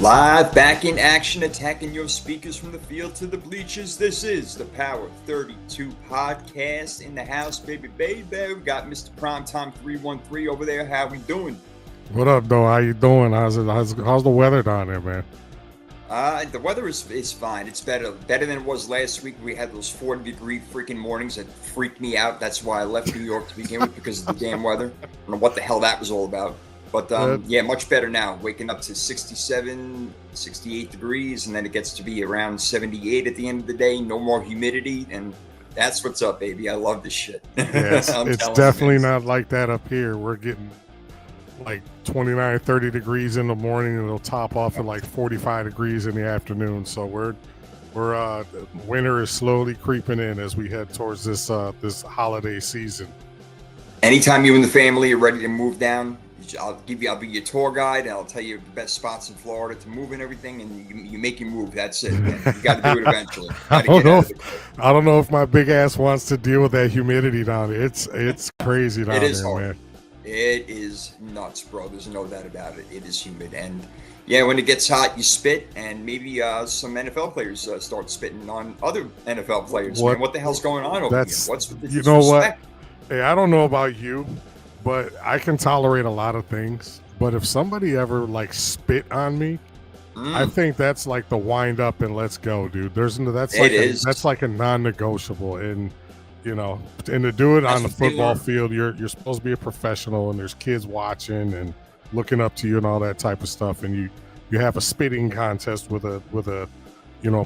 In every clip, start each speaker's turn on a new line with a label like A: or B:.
A: Live back in action, attacking your speakers from the field to the bleachers. This is the Power 32 podcast in the house, baby. We got Mr. Primetime 313 over there. How we doing?
B: What up, though? How you doing? How's the weather down there, man?
A: The weather is fine. It's better than it was last week. We had those 40-degree freaking mornings that freaked me out. That's why I left New York to begin with, because of the damn weather. I don't know what the hell that was all about. But yeah, much better now. Waking up to 67, 68 degrees, and then it gets to be around 78 at the end of the day. No more humidity, and that's what's up, baby. I love this shit.
B: Yeah, it's definitely not like that up here. We're getting like 29, 30 degrees in the morning, and it'll top off at like 45 degrees in the afternoon. So we're winter is slowly creeping in as we head towards this holiday season.
A: Anytime you and the family are ready to move down, I'll be your tour guide, and I'll tell you the best spots in Florida to move and everything, and you make your move. That's it, man. You got to do it eventually.
B: I don't know if my big ass wants to deal with that humidity down there. It's crazy down there,
A: hard.
B: Man.
A: It is nuts, bro. There's no doubt about it. It is humid, and yeah, when it gets hot, you spit, and maybe some NFL players start spitting on other NFL players. Man, what the hell's going on over here? What's with the disrespect?
B: You know what? Hey, I don't know about you, but I can tolerate a lot of things. But if somebody ever like spit on me, I think that's like the wind up and let's go, dude. That's like a non-negotiable, and you know, and to do it on the football field, you're supposed to be a professional, and there's kids watching and looking up to you and all that type of stuff, and you have a spitting contest with a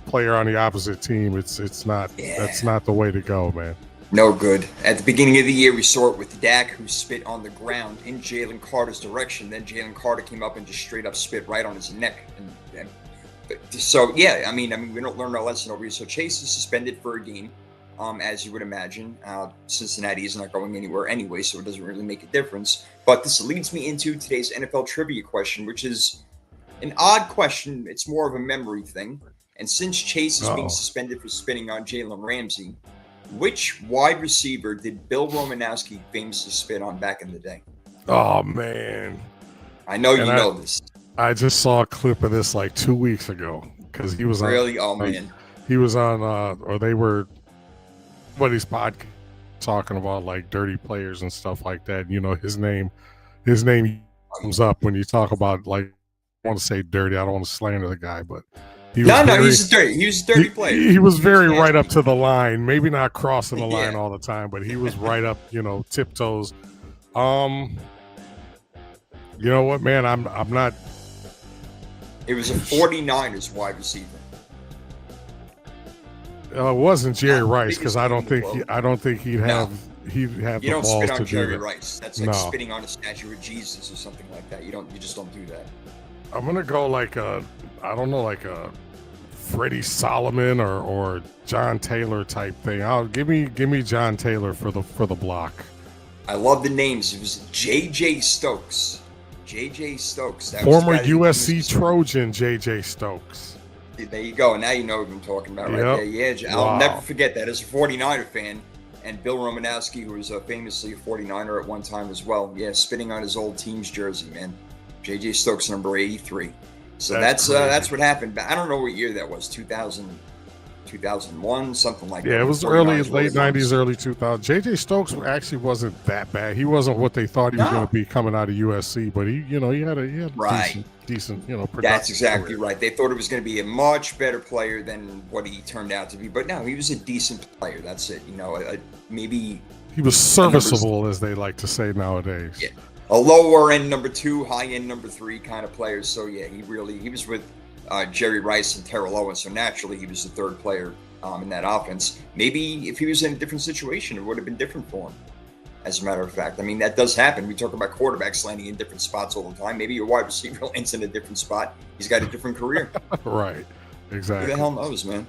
B: player on the opposite team. It's not That's not the way to go, man.
A: No good. At the beginning of the year, we saw it with Dak, who spit on the ground in Jalen Carter's direction. Then Jalen Carter came up and just straight up spit right on his neck. So, yeah, I mean, we don't learn our lesson over here. So Chase is suspended for a game, as you would imagine. Cincinnati is not going anywhere anyway, so it doesn't really make a difference. But this leads me into today's NFL trivia question, which is an odd question. It's more of a memory thing. And since Chase is being suspended for spitting on Jalen Ramsey, which wide receiver did Bill Romanowski famously spit on back in the day?
B: Oh, man.
A: I know you know this.
B: I just saw a clip of this like 2 weeks ago because he was
A: really?
B: Man. He was on, or they were, somebody's podcast talking about like dirty players and stuff like that. You know, his name comes up when you talk about, like, I want to say dirty. I don't want to slander the guy, but he was
A: a dirty player.
B: He was very right up to the line, maybe not crossing the line all the time, but he was right up, tiptoes. You know what, man? I'm not.
A: It was a 49ers wide receiver.
B: It wasn't Jerry Rice, because I don't think he'd have
A: you
B: the
A: don't
B: balls
A: spit on
B: to
A: Jerry
B: do that.
A: Rice. That's like spitting on a statue of Jesus or something like that. You just don't do that.
B: I'm gonna go like a Freddie Solomon or John Taylor type thing. Give me John Taylor for the block.
A: I love the names. It was J.J. Stokes. J.J. Stokes.
B: Former USC Trojan J.J. Stokes.
A: There you go. Now you know what I'm talking about right there. Yeah, I'll never forget that. As a 49er fan, and Bill Romanowski, who was famously a 49er at one time as well. Yeah, spitting on his old team's jersey, man. J.J. Stokes, number 83. So that's what happened. I don't know what year that was, 2000, 2001, something like that.
B: Yeah, it was late 90s, early 2000s. J.J. Stokes actually wasn't that bad. He wasn't what they thought he was going to be coming out of USC, but he had a decent production.
A: That's exactly right. They thought it was going to be a much better player than what he turned out to be. But no, he was a decent player. That's it. Maybe
B: he was serviceable, as they like to say nowadays.
A: Yeah. A lower end number 2, high end number 3 kind of player. So yeah, he was with Jerry Rice and Terrell Owens. So naturally, he was the third player in that offense. Maybe if he was in a different situation, it would have been different for him. As a matter of fact, I mean, that does happen. We talk about quarterbacks landing in different spots all the time. Maybe your wide receiver lands in a different spot. He's got a different career.
B: Right. Exactly.
A: Who the hell knows, man?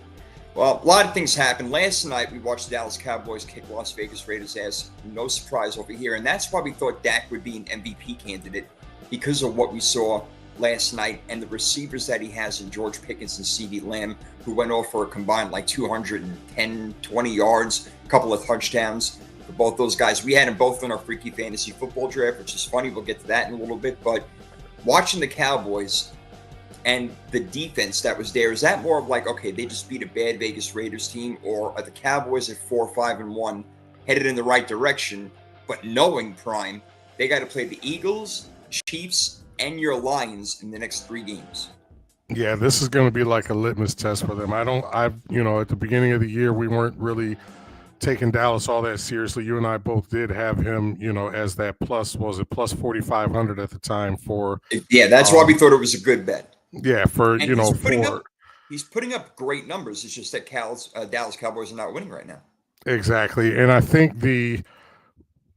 A: Well, a lot of things happened. Last night, we watched the Dallas Cowboys kick Las Vegas Raiders' ass. No surprise over here. And that's why we thought Dak would be an MVP candidate, because of what we saw last night and the receivers that he has in George Pickens and CeeDee Lamb, who went off for a combined like 210, 20 yards, a couple of touchdowns for both those guys. We had them both in our Freaky Fantasy Football draft, which is funny. We'll get to that in a little bit. But watching the Cowboys and the defense that was there, is that more of like, okay, they just beat a bad Vegas Raiders team, or are the Cowboys at 4-5-1 headed in the right direction, but knowing Prime, they got to play the Eagles, Chiefs, and your Lions in the next 3 games?
B: Yeah, this is going to be like a litmus test for them. At the beginning of the year, we weren't really taking Dallas all that seriously. You and I both did have him, as that plus 4,500 at the time for.
A: Yeah, that's why we thought it was a good bet.
B: Yeah,
A: he's putting up great numbers. It's just that Dallas Cowboys are not winning right now.
B: Exactly, and I think the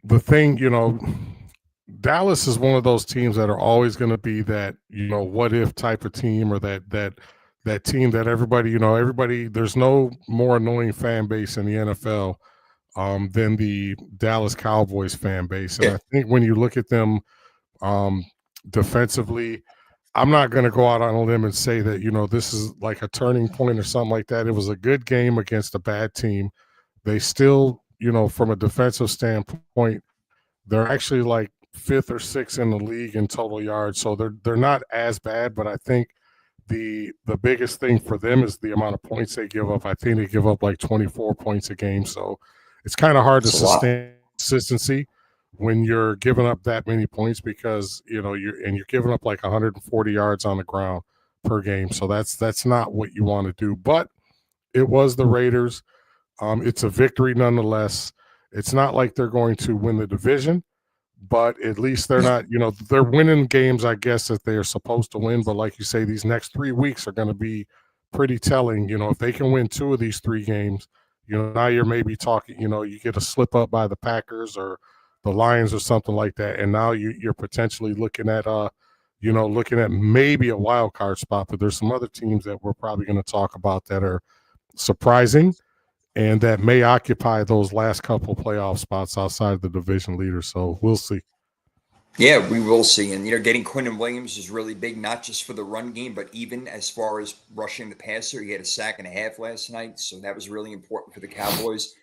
B: thing, Dallas is one of those teams that are always going to be that, what if type of team, or that team that everybody, there's no more annoying fan base in the NFL than the Dallas Cowboys fan base. And I think when you look at them defensively, I'm not going to go out on a limb and say that, this is like a turning point or something like that. It was a good game against a bad team. They still, from a defensive standpoint, they're actually like 5th or 6th in the league in total yards. So they're not as bad, but I think the biggest thing for them is the amount of points they give up. I think they give up like 24 points a game. So it's kind of hard to sustain consistency when you're giving up that many points, because you're giving up like 140 yards on the ground per game. So that's not what you want to do. But it was the Raiders. It's a victory nonetheless. It's not like they're going to win the division, but at least they're not, they're winning games, I guess, that they are supposed to win. But like you say, these next 3 weeks are going to be pretty telling. If they can win 2 of these 3 games, now you're maybe talking, you get a slip up by the Packers or the Lions or something like that. And now you're potentially looking at, maybe a wild card spot. But there's some other teams that we're probably going to talk about that are surprising and that may occupy those last couple playoff spots outside of the division leader. So we'll see.
A: Yeah, we will see. And, getting Quinnen Williams is really big, not just for the run game, but even as far as rushing the passer. He had a sack and a half last night, so that was really important for the Cowboys.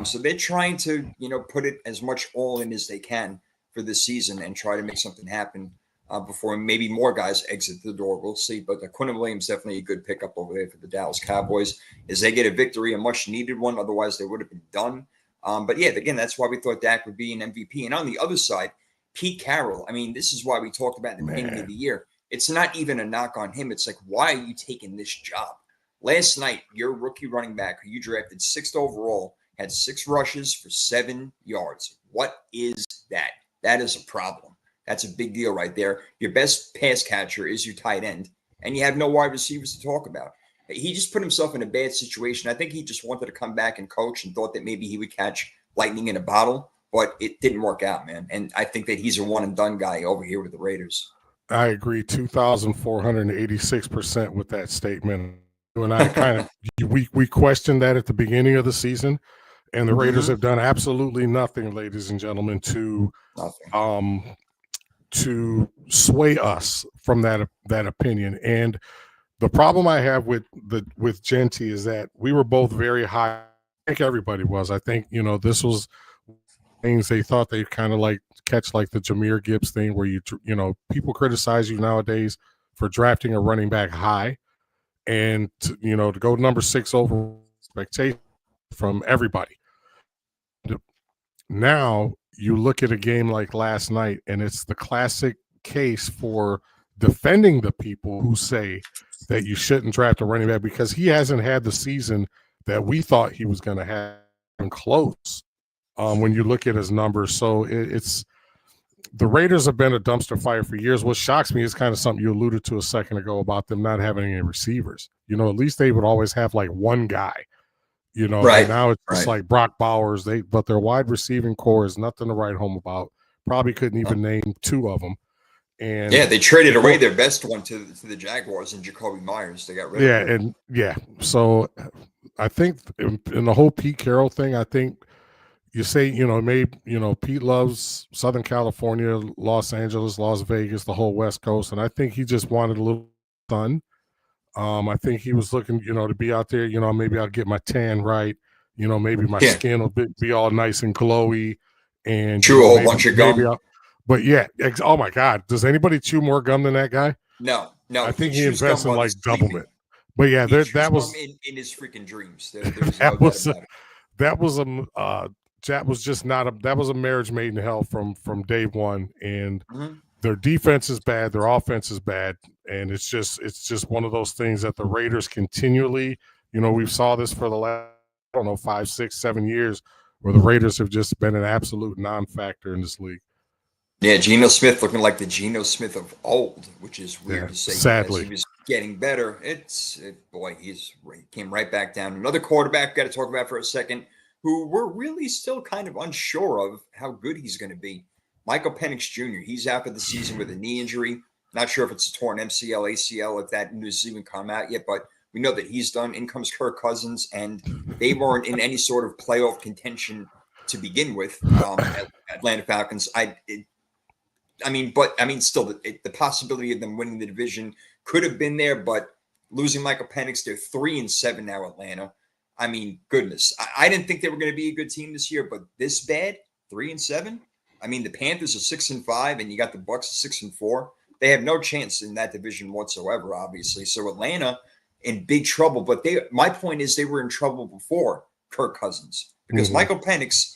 A: So they're trying to, put it as much all in as they can for this season and try to make something happen before maybe more guys exit the door. We'll see. But Quinnen Williams definitely a good pickup over there for the Dallas Cowboys as they get a victory, a much-needed one. Otherwise, they would have been done. But, yeah, again, that's why we thought Dak would be an MVP. And on the other side, Pete Carroll, I mean, this is why we talked about in the beginning of the year. It's not even a knock on him. It's like, why are you taking this job? Last night, your rookie running back, who you drafted 6th overall, had 6 rushes for 7 yards. What is that? That is a problem. That's a big deal right there. Your best pass catcher is your tight end, and you have no wide receivers to talk about. He just put himself in a bad situation. I think he just wanted to come back and coach and thought that maybe he would catch lightning in a bottle, but it didn't work out, man. And I think that he's a one-and-done guy over here with the Raiders.
B: I agree 2,486% with that statement. And I kind of we questioned that at the beginning of the season, and the Raiders have done absolutely nothing, ladies and gentlemen, to sway us from that opinion. And the problem I have with Genty is that we were both very high. I think everybody was. I think this was things they thought they'd kind of like catch, like the Jahmyr Gibbs thing, where people criticize you nowadays for drafting a running back high, and to go number 6 over expectation from everybody. Now you look at a game like last night, and it's the classic case for defending the people who say that you shouldn't draft a running back because he hasn't had the season that we thought he was going to have close. When you look at his numbers. So it's the Raiders have been a dumpster fire for years. What shocks me is kind of something you alluded to a second ago about them not having any receivers. At least they would always have like one guy, right. And now it's just like Brock Bowers. But their wide receiving core is nothing to write home about. Probably couldn't even name 2 of them. And
A: yeah, they traded away their best one to the Jaguars and Jacoby Myers. They got rid of him.
B: So I think in the whole Pete Carroll thing, I think you say, Pete loves Southern California, Los Angeles, Las Vegas, the whole West Coast. And I think he just wanted a little fun. I think he was looking, to be out there, maybe I'll get my tan right. Maybe my skin will be all nice and glowy. And
A: chew a whole bunch of gum.
B: But yeah, oh my God, does anybody chew more gum than that guy?
A: No, No,
B: I
A: he
B: think he
A: chews gum
B: invests in
A: while
B: like
A: he's sleeping.
B: Doublemint. But yeah,
A: He chews
B: that
A: gum
B: was
A: in his freaking dreams. There's no
B: that
A: doubt
B: was
A: about it.
B: that was that was just not a that was a marriage made in hell from day one. And
A: Mhm.
B: their defense is bad, their offense is bad, and it's just one of those things that the Raiders continually, we've saw this for the last, I don't know, 5, 6, 7 years, where the Raiders have just been an absolute non-factor in this league.
A: Yeah, Geno Smith looking like the Geno Smith of old, which is weird
B: Yeah,
A: to say. As he
B: sadly.
A: was getting better, boy, he came right back down. Another quarterback got to talk about for a second, who we're really still kind of unsure of how good he's going to be. Michael Penix Jr. He's out for the season with a knee injury. Not sure if it's a torn MCL, ACL, if that news has even come out yet, but we know that he's done. In comes Kirk Cousins, and they weren't in any sort of playoff contention to begin with. Atlanta Falcons. Still, the possibility of them winning the division could have been there, but losing Michael Penix, they're 3-7 now. Atlanta. I mean, goodness, I didn't think they were going to be a good team this year, but this bad, 3-7. I mean, the Panthers are 6-5, and you got the Bucks at 6-4. They have no chance in that division whatsoever, obviously. So Atlanta in big trouble. But my point is, they were in trouble before Kirk Cousins because Michael Penix,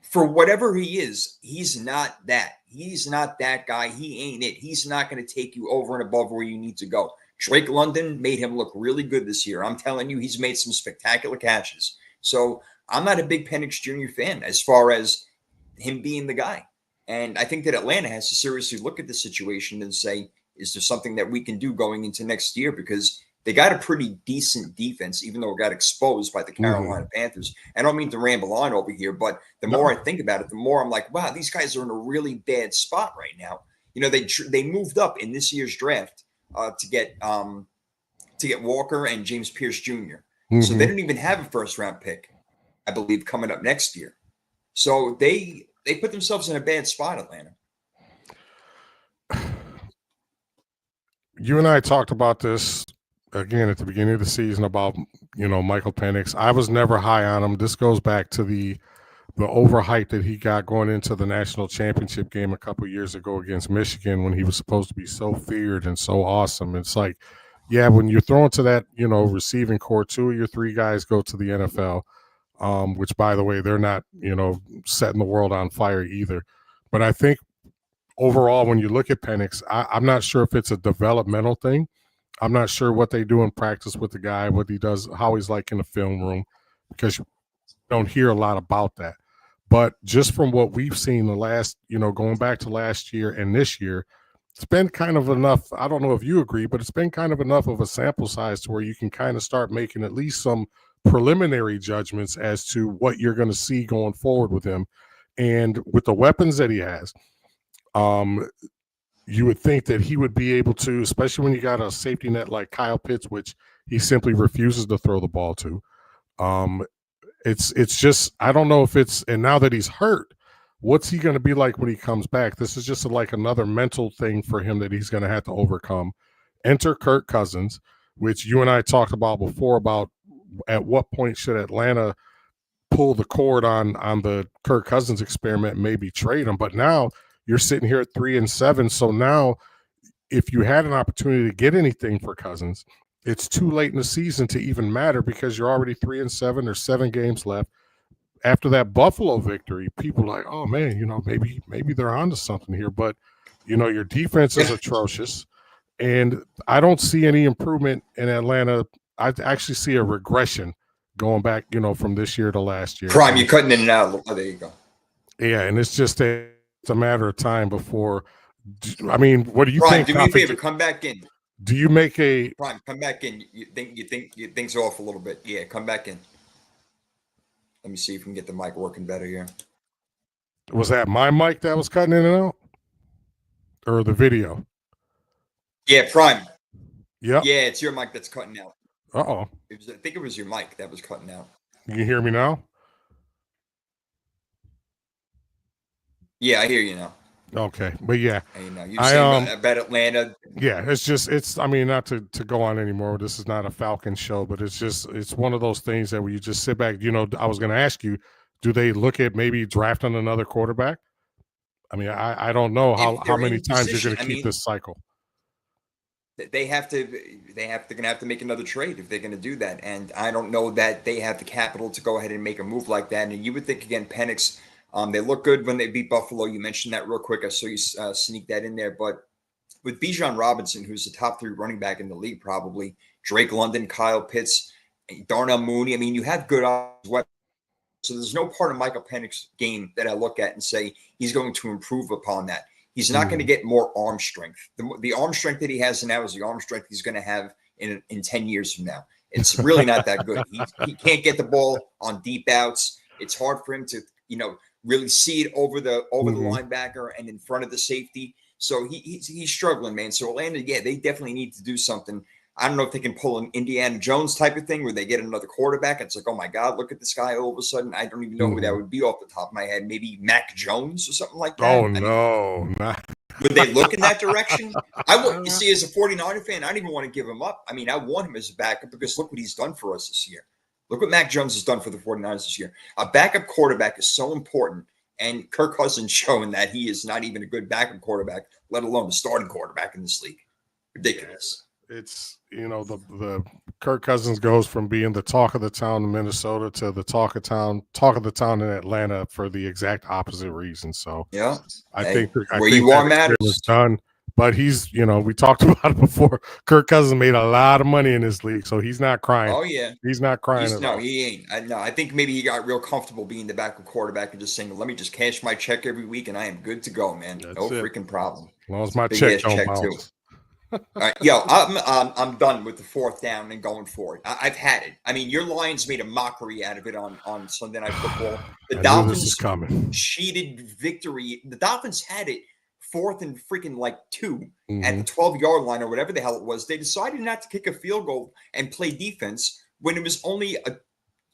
A: for whatever he is, he's not that. He's not that guy. He ain't it. He's not going to take you over and above where you need to go. Drake London made him look really good this year. I'm telling you, he's made some spectacular catches. So I'm not a big Penix Jr. fan as far as him being the guy. And I think that Atlanta has to seriously look at the situation and say, is there something that we can do going into next year? Because they got a pretty decent defense, even though it got exposed by the Carolina Panthers. I don't mean to ramble on over here, but the more I think about it, the more I'm like, wow, these guys are in a really bad spot right now. They moved up in this year's draft to get Walker and James Pierce Jr. So they didn't even have a first-round pick, I believe, coming up next year. So they put themselves in a bad spot, Atlanta.
B: You and I talked about this again at the beginning of the season about, Michael Penix. I was never high on him. This goes back to the overhype that he got going into the national championship game a couple years ago against Michigan when he was supposed to be so feared and so awesome. It's like, yeah, when you're thrown to that, receiving core, 2 of your 3 guys go to the NFL, which, by the way, they're not, setting the world on fire either. But I think overall, when you look at Penix, I'm not sure if it's a developmental thing. I'm not sure what they do in practice with the guy, what he does, how he's like in the film room, because you don't hear a lot about that. But just from what we've seen the last, going back to last year and this year, it's been kind of enough. I don't know if you agree, but it's been kind of enough of a sample size to where you can kind of start making at least some preliminary judgments as to what you're going to see going forward with him. And with the weapons that he has, you would think that he would be able to, especially when you got a safety net like Kyle Pitts, which he simply refuses to throw the ball to. It's just, I don't know if it's, and now that he's hurt, what's he going to be like when he comes back? This is just like another mental thing for him that he's going to have to overcome. Enter Kirk Cousins, which you and I talked about before, about at what point should Atlanta pull the cord on the Kirk Cousins experiment, maybe trade him. But now you're sitting here at 3-7. So now if you had an opportunity to get anything for Cousins, it's too late in the season to even matter because you're already 3-7. There's 7 games left. After that Buffalo victory, people are like, oh man, maybe they're onto something here. But your defense is atrocious, and I don't see any improvement in Atlanta. I actually see a regression going back, from this year to last year.
A: Prime, you're cutting in and out. Oh, there you go.
B: Yeah, and it's just it's a matter of time before. I mean, what do you
A: Prime,
B: think?
A: do me a favor, come back in.
B: Do you make a
A: Prime? Come back in. You think things off a little bit? Yeah, come back in. Let me see if we can get the mic working better here.
B: Was that my mic that was cutting in and out, or the video?
A: Yeah, Prime.
B: Yeah.
A: Yeah, it's your mic that's cutting out.
B: I
A: think it was your mic that was cutting out.
B: You can hear me now?
A: Yeah, I hear you now.
B: Okay, but yeah,
A: you're saying about Atlanta.
B: Yeah, I mean, not to go on anymore. This is not a Falcon show, but it's one of those things that where you just sit back. I was going to ask you, do they look at maybe drafting another quarterback? I mean, I don't know how many times you're going to keep this cycle.
A: they're gonna have to make another trade if they're gonna do that. And I don't know that they have the capital to go ahead and make a move like that. And you would think again, Penix, they look good when they beat Buffalo. You mentioned that real quick. I saw you sneak that in there. But with Bijan Robinson, who's the top 3 running back in the league, probably Drake London, Kyle Pitts, Darnell Mooney. I mean, you have good weapons. So there's no part of Michael Penix's game that I look at and say he's going to improve upon that. He's not going to get more arm strength. The arm strength that he has now is the arm strength he's going to have in 10 years from now. It's really not that good. He can't get the ball on deep outs. It's hard for him to, really see it over the linebacker and in front of the safety. So he's struggling, man. So Atlanta, yeah, they definitely need to do something. I don't know if they can pull an Indiana Jones type of thing where they get another quarterback. It's like, oh my God, look at this guy all of a sudden. I don't even know who that would be off the top of my head. Maybe Mac Jones or something like that.
B: Oh, no.
A: Would they look in that direction? You see, as a 49er fan, I don't even want to give him up. I mean, I want him as a backup because look what he's done for us this year. Look what Mac Jones has done for the 49ers this year. A backup quarterback is so important. And Kirk Cousins showing that he is not even a good backup quarterback, let alone a starting quarterback in this league. Ridiculous.
B: It's, the Kirk Cousins goes from being the talk of the town in Minnesota to the talk of the town in Atlanta for the exact opposite reason. So
A: yeah,
B: I think
A: you are matters.
B: Was done. But he's, we talked about it before. Kirk Cousins made a lot of money in this league, so he's not crying.
A: Oh yeah,
B: he's not crying.
A: No, he ain't. I think maybe he got real comfortable being the backup quarterback and just saying, "Let me just cash my check every week, and I am good to go, man. No freaking problem."
B: As long as my check don't bounce.
A: All right, yo, I'm done with the 4th down and going for it. I've had it. I mean, your Lions made a mockery out of it on Sunday Night Football. The Dolphins cheated victory. The Dolphins had it 4th and freaking 2 at the 12-yard line or whatever the hell it was. They decided not to kick a field goal and play defense when it was only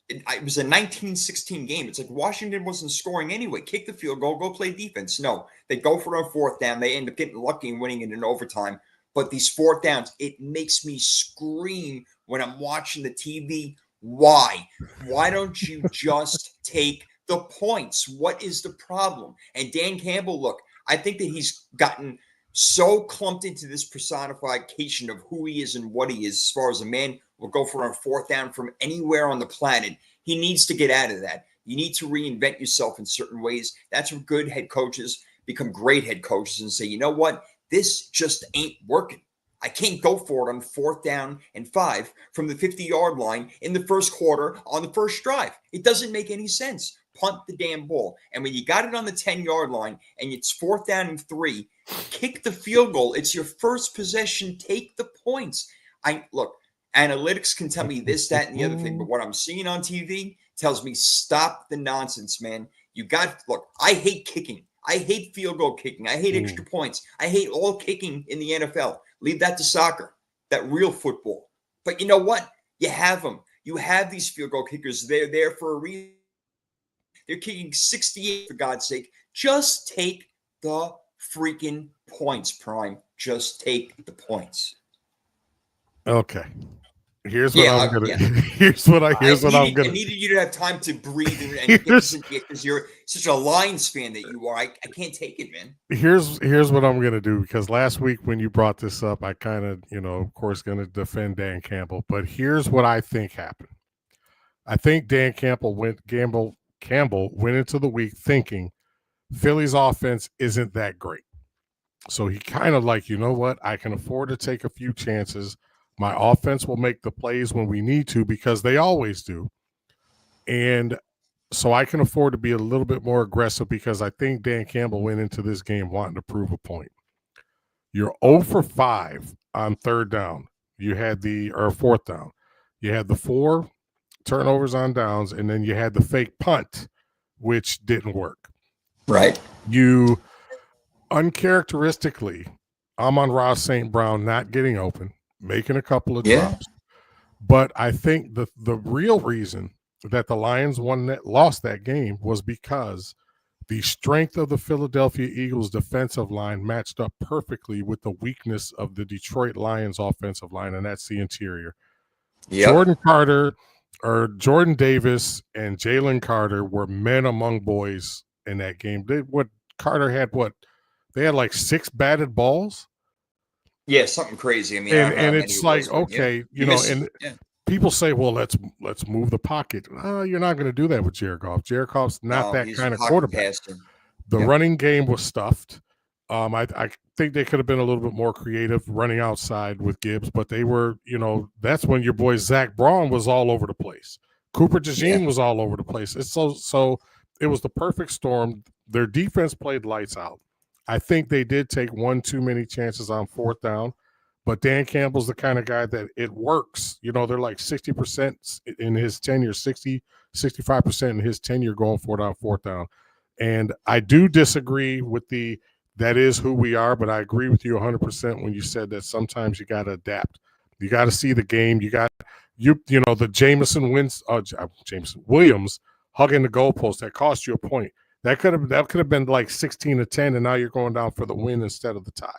A: it was a 19-16 game. It's like Washington wasn't scoring anyway. Kick the field goal, go play defense. No, they go for it on 4th down. They end up getting lucky and winning it in overtime. But these 4th downs, it makes me scream when I'm watching the TV. Why? Why don't you just take the points? What is the problem? And Dan Campbell, look, I think that he's gotten so clumped into this personification of who he is and what he is as far as a man will go for a 4th down from anywhere on the planet. He needs to get out of that. You need to reinvent yourself in certain ways. That's where good head coaches become great head coaches and say, you know what? This just ain't working. I can't go for it on 4th down and 5 from the 50-yard line in the first quarter on the first drive. It doesn't make any sense. Punt the damn ball. And when you got it on the 10-yard line and it's 4th down and 3, kick the field goal. It's your first possession. Take the points. Look, analytics can tell me this, that, and the other thing, but what I'm seeing on TV tells me stop the nonsense, man. Look, I hate kicking. I hate field goal kicking. I hate extra points. I hate all kicking in the NFL. Leave that to soccer, that real football. But you know what? You have them. You have these field goal kickers. They're there for a reason. They're kicking 68, for God's sake. Just take the freaking points, Prime. Just take the points.
B: Okay. Here's what I'm gonna. I
A: needed you to have time to breathe and because you're such a Lions fan that you are. I can't take it, man.
B: Here's what I'm gonna do, because last week when you brought this up, I kind of, of course, gonna defend Dan Campbell. But here's what I think happened. I think Dan Campbell went into the week thinking Philly's offense isn't that great, so he kind of like, you know what, I can afford to take a few chances. My offense will make the plays when we need to, because they always do. And so I can afford to be a little bit more aggressive, because I think Dan Campbell went into this game wanting to prove a point. You're 0 for 5 on 3rd down. You had 4th down. You had the 4 turnovers on downs, and then you had the fake punt, which didn't work.
A: Right.
B: You uncharacteristically, Amon-Ra St. Brown not getting open, making a couple of drops. But I think the real reason that the Lions lost that game was because the strength of the Philadelphia Eagles defensive line matched up perfectly with the weakness of the Detroit Lions offensive line, and that's the interior. Yep. Jordan Davis and Jalen Carter were men among boys in that game. Carter had they had like 6 batted balls.
A: Yeah, something crazy. I mean, I don't know how
B: And
A: many
B: it's
A: it
B: like,
A: was, but yeah,
B: okay,
A: he missed it.
B: and
A: Yeah.
B: people say, well, let's move the pocket. You're not going to do that with Jared Goff. Jared Goff's not
A: No,
B: that
A: he's a
B: kind of
A: pocket
B: quarterback.
A: passer.
B: The
A: Yep.
B: running game was stuffed. I think they could have been a little bit more creative running outside with Gibbs, but they were, that's when your boy Zach Braun was all over the place. Cooper
A: Yeah.
B: DeJean was all over the place. It's so it was the perfect storm. Their defense played lights out. I think they did take one too many chances on fourth down, but Dan Campbell's the kind of guy that it works. They're like 60% in his tenure, 65% in his tenure going for it on fourth down. And I do disagree with that is who we are, but I agree with you 100% when you said that sometimes you got to adapt. You got to see the game. The Jameson Williams hugging the goalpost that cost you a point. That could have been like 16-10, and now you're going down for the win instead of the tie.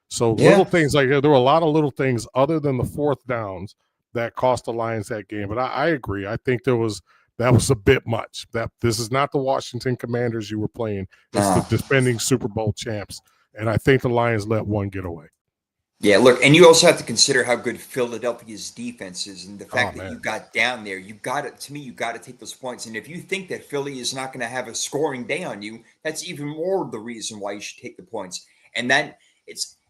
B: So little things like that. There were a lot of little things other than the fourth downs that cost the Lions that game. But I agree. I think that was a bit much. That this is not the Washington Commanders you were playing. It's the defending Super Bowl champs. And I think the Lions let one get away.
A: Yeah, look, and you also have to consider how good Philadelphia's defense is, and the fact that
B: man.
A: you got down there. You got to take those points. And if you think that Philly is not going to have a scoring day on you, that's even more the reason why you should take the points. And then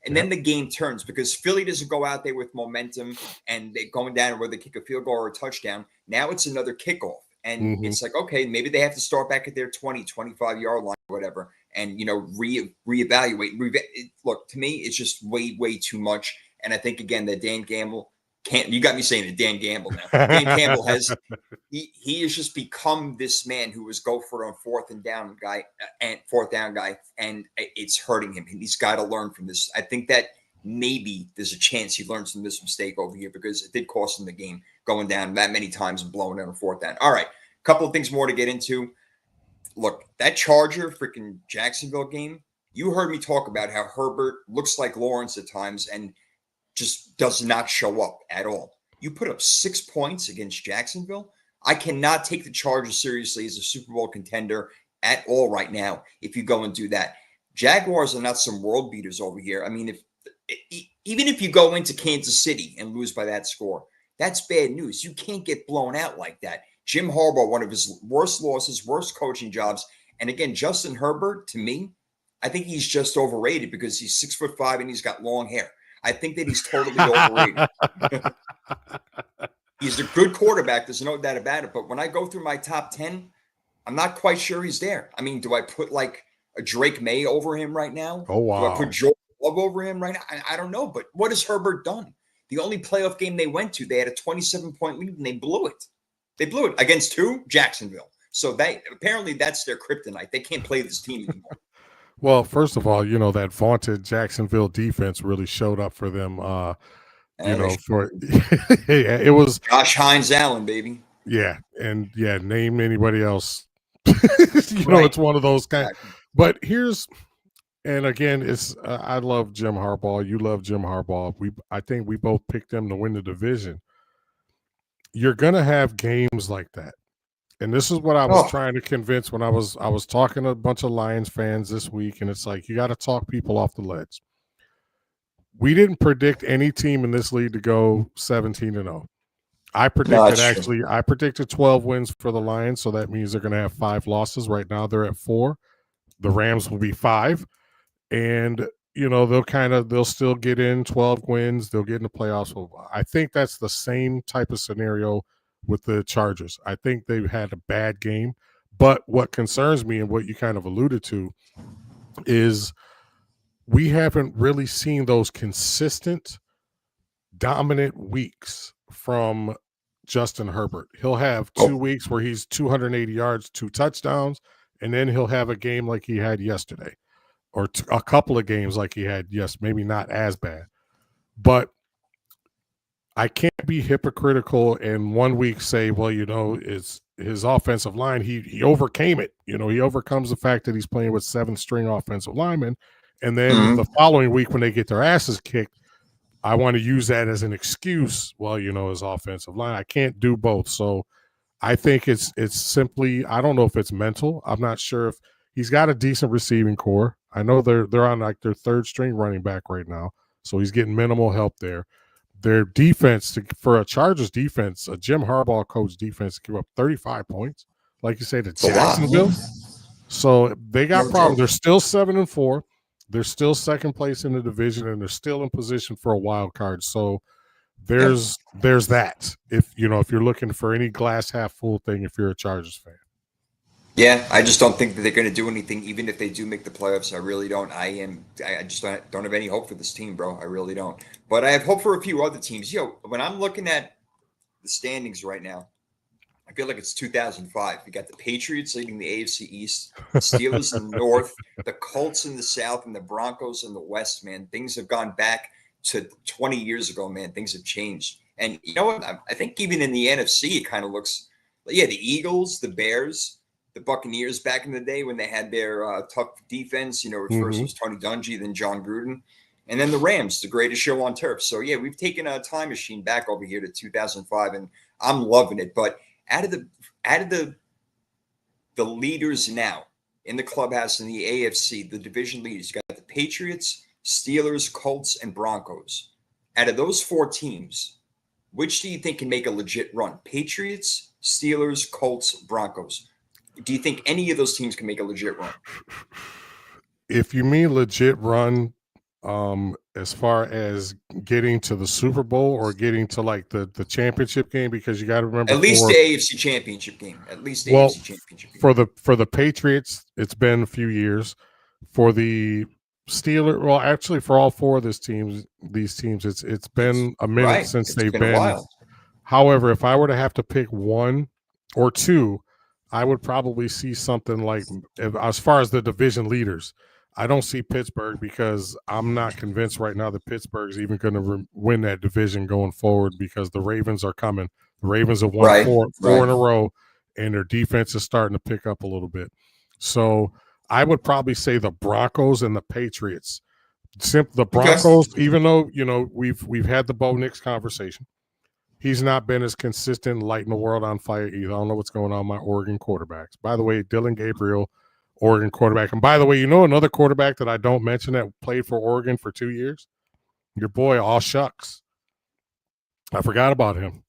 A: then the game turns because Philly doesn't go out there with momentum and they're going down where they kick a field goal or a touchdown. Now it's another kickoff. And it's like, okay, maybe they have to start back at their 20, 25-yard line or whatever and, reevaluate. Look, to me, it's just way, way too much. And I think, again, that Dan Gamble you got me saying it, Dan Gamble now. Dan Campbell he has just become this man who was go for it on fourth down guy, and it's hurting him. He's got to learn from this. I think that maybe there's a chance he learns from this mistake over here because it did cost him the game going down that many times and blowing down a fourth down. All right, a couple of things more to get into. Look, that Charger freaking Jacksonville game, you heard me talk about how Herbert looks like Lawrence at times and just does not show up at all. You put up 6 points against Jacksonville. I cannot take the Chargers seriously as a Super Bowl contender at all right now if you go and do that. Jaguars are not some world beaters over here. I mean, even if you go into Kansas City and lose by that score, that's bad news. You can't get blown out like that. Jim Harbaugh, one of his worst losses, worst coaching jobs. And again, Justin Herbert, to me, I think he's just overrated because he's 6'5" and he's got long hair. I think that he's totally overrated. He's a good quarterback. There's no doubt about it. But when I go through my top 10, I'm not quite sure he's there. I mean, do I put like a Drake May over him right now?
B: Oh, wow.
A: Do I put Joe Love over him right now? I don't know. But what has Herbert done? The only playoff game they went to, they had a 27-point lead and they blew it. They blew it against who? Jacksonville. So apparently that's their kryptonite. They can't play this team anymore.
B: Well, first of all, that vaunted Jacksonville defense really showed up for them. It was
A: Josh Hines Allen, baby.
B: Yeah, and name anybody else. It's one of those kind.
A: Exactly.
B: But and again, it's I love Jim Harbaugh. You love Jim Harbaugh. I think we both picked them to win the division. You're gonna have games like that. And this is what I was trying to convince when I was talking to a bunch of Lions fans this week, and it's like you got to talk people off the ledge. We didn't predict any team in this league to go 17-0. I predicted 12 wins for the Lions, so that means they're going to have 5 losses. Right now they're at 4. The Rams will be 5, and they'll still get in 12 wins. They'll get in the playoffs. I think that's the same type of scenario with the Chargers. I think they've had a bad game, but what concerns me and what you kind of alluded to is we haven't really seen those consistent, dominant weeks from Justin Herbert. He'll have 2 weeks where he's 280 yards, 2 touchdowns, and then he'll have a game like he had yesterday or a couple of games like he had, maybe not as bad. But I can't be hypocritical and 1 week say, well, it's his offensive line. He overcame it. He overcomes the fact that he's playing with 7-string offensive linemen. And then the following week when they get their asses kicked, I want to use that as an excuse. Well, his offensive line. I can't do both. So I think it's simply, I don't know if it's mental. I'm not sure if he's got a decent receiving core. I know they're on like their 3rd string running back right now. so he's getting minimal help there. Their defense, for a Chargers defense, a Jim Harbaugh coach defense, give up 35 points, like you say, to Jacksonville. So they got problems. They're still 7-4. They're still second place in the division, and they're still in position for a wild card. So there's that. If you're looking for any glass half full thing, if you're a Chargers fan.
A: Yeah, I just don't think that they're going to do anything, even if they do make the playoffs. I really don't. I just don't have any hope for this team, bro. I really don't. But I have hope for a few other teams. When I'm looking at the standings right now, I feel like it's 2005. We got the Patriots leading the AFC East, the Steelers in the North, the Colts in the South, and the Broncos in the West, man. Things have gone back to 20 years ago, man. Things have changed. And you know what? I think even in the NFC, it kind of looks – the Eagles, the Bears – the Buccaneers back in the day when they had their tough defense, first was Tony Dungy, then John Gruden, and then the Rams, the greatest show on turf. So yeah, we've taken a time machine back over here to 2005, and I'm loving it. But out of the leaders now in the clubhouse in the AFC, the division leaders, you got the Patriots, Steelers, Colts, and Broncos. Out of those 4 teams, which do you think can make a legit run? Patriots, Steelers, Colts, Broncos. Do you think any of those teams can make a legit run?
B: If you mean legit run, as far as getting to the Super Bowl or getting to like the championship game, because you got to remember
A: at least the AFC championship game. At least the AFC championship game.
B: For the Patriots, it's been a few years. For the Steelers, actually for all 4 of these teams, it's been a minute since they've been. A while. However, if I were to have to pick 1 or 2, I would probably see something like, as far as the division leaders, I don't see Pittsburgh, because I'm not convinced right now that Pittsburgh's even going to win that division going forward, because the Ravens are coming. The Ravens have won four in a row, and their defense is starting to pick up a little bit. So I would probably say the Broncos and the Patriots. The Broncos, even though we've had the Bo Nix conversation, he's not been as consistent, lighting the world on fire either. I don't know what's going on with my Oregon quarterbacks. By the way, Dylan Gabriel, Oregon quarterback. And by the way, another quarterback that I don't mention that played for Oregon for 2 years? Your boy, All Shucks. I forgot about him.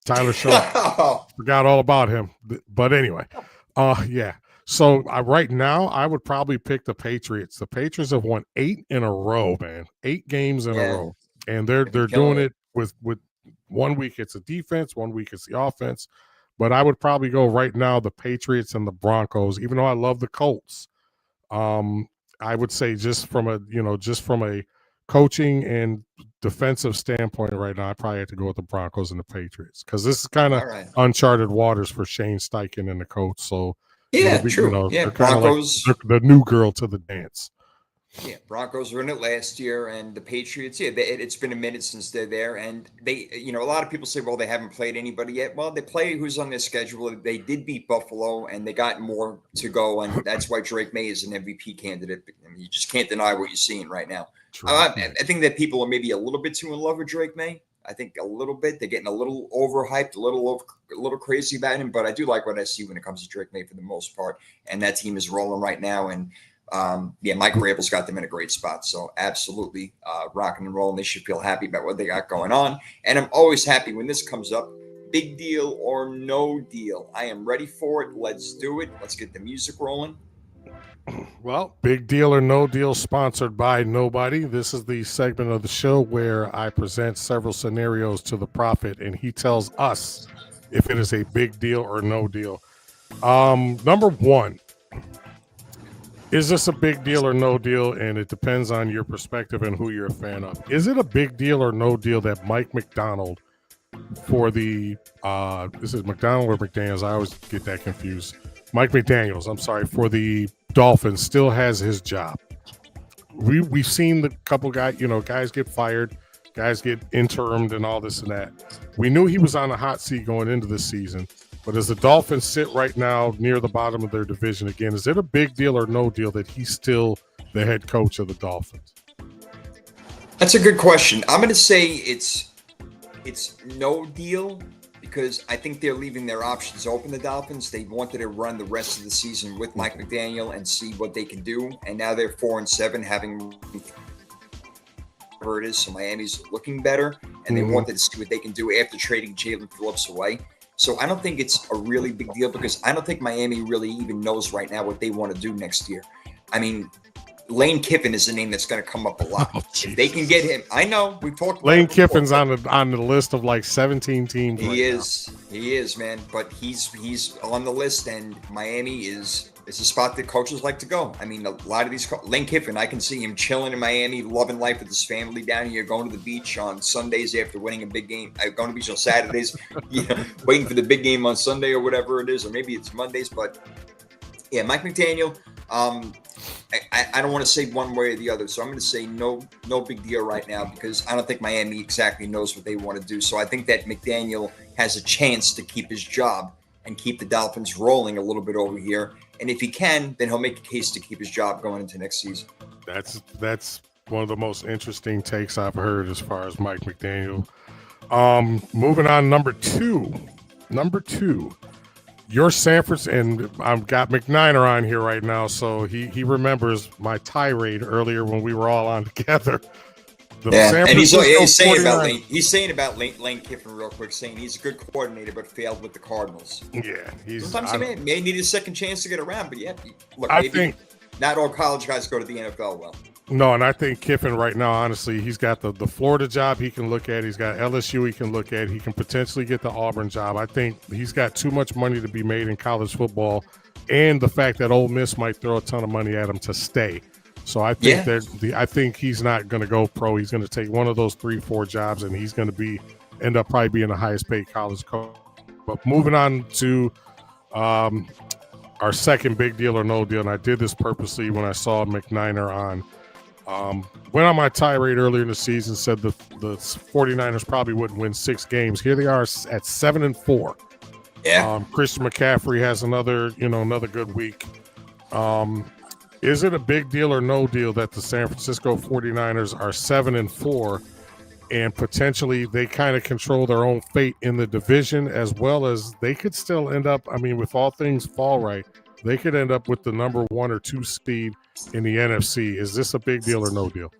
B: Tyler Shucks. Forgot all about him. But anyway, yeah. So right now, I would probably pick the Patriots. The Patriots have won 8 in a row, man. 8 games in a row. And they're doing it with 1 week it's a defense, 1 week it's the offense. But I would probably go right now the Patriots and the Broncos, even though I love the Colts. I would say just from a coaching and defensive standpoint right now, I probably have to go with the Broncos and the Patriots, because this is kind of uncharted waters for Shane Steichen and the Colts. So
A: true.
B: They're Broncos, like the new girl to the dance.
A: Yeah, Broncos were in it last year, and the Patriots, it's been a minute since they're there. And they, a lot of people say, well, they haven't played anybody yet. Well, they play who's on their schedule. They did beat Buffalo, and they got more to go, and that's why Drake May is an MVP candidate. I mean, you just can't deny what you're seeing right now. I think that people are maybe a little bit too in love with Drake May. I think a little bit. They're getting a little overhyped, a little crazy about him. But I do like what I see when it comes to Drake May for the most part, and that team is rolling right now. And Mike Vrabel's got them in a great spot. So absolutely rocking and rolling. They should feel happy about what they got going on. And I'm always happy when this comes up. Big deal or no deal. I am ready for it. Let's do it. Let's get the music rolling.
B: Well, Big Deal or No Deal, sponsored by nobody. This is the segment of the show where I present several scenarios to the prophet, and he tells us if it is a big deal or no deal. Number 1. Is this a big deal or no deal? And it depends on your perspective and who you're a fan of. Is it a big deal or no deal that Mike McDonald for the this is McDonald or McDaniels? I always get that confused. Mike McDaniels, I'm sorry, for the Dolphins still has his job. We've seen the couple guys get fired, guys get interimed and all this and that. We knew he was on a hot seat going into this season. But as the Dolphins sit right now near the bottom of their division again, is it a big deal or no deal that he's still the head coach of the Dolphins?
A: That's a good question. I'm going to say it's no deal, because I think they're leaving their options open, the Dolphins. They wanted to run the rest of the season with Mike McDaniel and see what they can do. And now they're 4-7, having whatever it is. So Miami's looking better, and they wanted to see what they can do after trading Jalen Phillips away. So I don't think it's a really big deal because I don't think Miami really even knows right now what they want to do next year. I mean, Lane Kiffin is a name that's going to come up a lot. If they can get him, I know we've talked about
B: Lane Kiffin's on the list of like 17 teams.
A: He is, man. But he's on the list, and Miami is a spot that coaches like to go. I mean, a lot of these Lane Kiffin, I can see him chilling in Miami, loving life with his family down here, going to the beach on Sundays after winning a big game. Going to the beach on Saturdays, waiting for the big game on Sunday or whatever it is, or maybe it's Mondays. But yeah, Mike McDaniel. I don't want to say one way or the other, so I'm going to say no big deal right now because I don't think Miami exactly knows what they want to do. So I think that McDaniel has a chance to keep his job and keep the Dolphins rolling a little bit over here. And if he can, then he'll make a case to keep his job going into next season.
B: That's one of the most interesting takes I've heard as far as Mike McDaniel. Moving on, number two. Your San Francisco, and I've got McNiner on here right now, so he remembers my tirade earlier when we were all on together.
A: And he's saying about Lane Kiffin real quick, saying he's a good coordinator but failed with the Cardinals.
B: Yeah,
A: sometimes he may need a second chance to get around, but yeah, look,
B: I think
A: not all college guys go to the NFL well.
B: No, and I think Kiffin right now, honestly, he's got the Florida job he can look at. He's got LSU he can look at. He can potentially get the Auburn job. I think he's got too much money to be made in college football, and the fact that Ole Miss might throw a ton of money at him to stay. So I think I think he's not going to go pro. He's going to take one of those 3-4 jobs, and he's going to end up probably being the highest paid college coach. But moving on to our second big deal or no deal, and I did this purposely when I saw McNiner on. Went on my tirade earlier in the season, said the 49ers probably wouldn't win 6 games. Here they are at 7-4.
A: Yeah.
B: Christian McCaffrey has another good week. Is it a big deal or no deal that the San Francisco 49ers are 7-4 and potentially they kind of control their own fate in the division, as well as they could still end up, I mean, with all things fall right, they could end up with the number 1 or 2 seed in the NFC. Is this a big deal or no deal?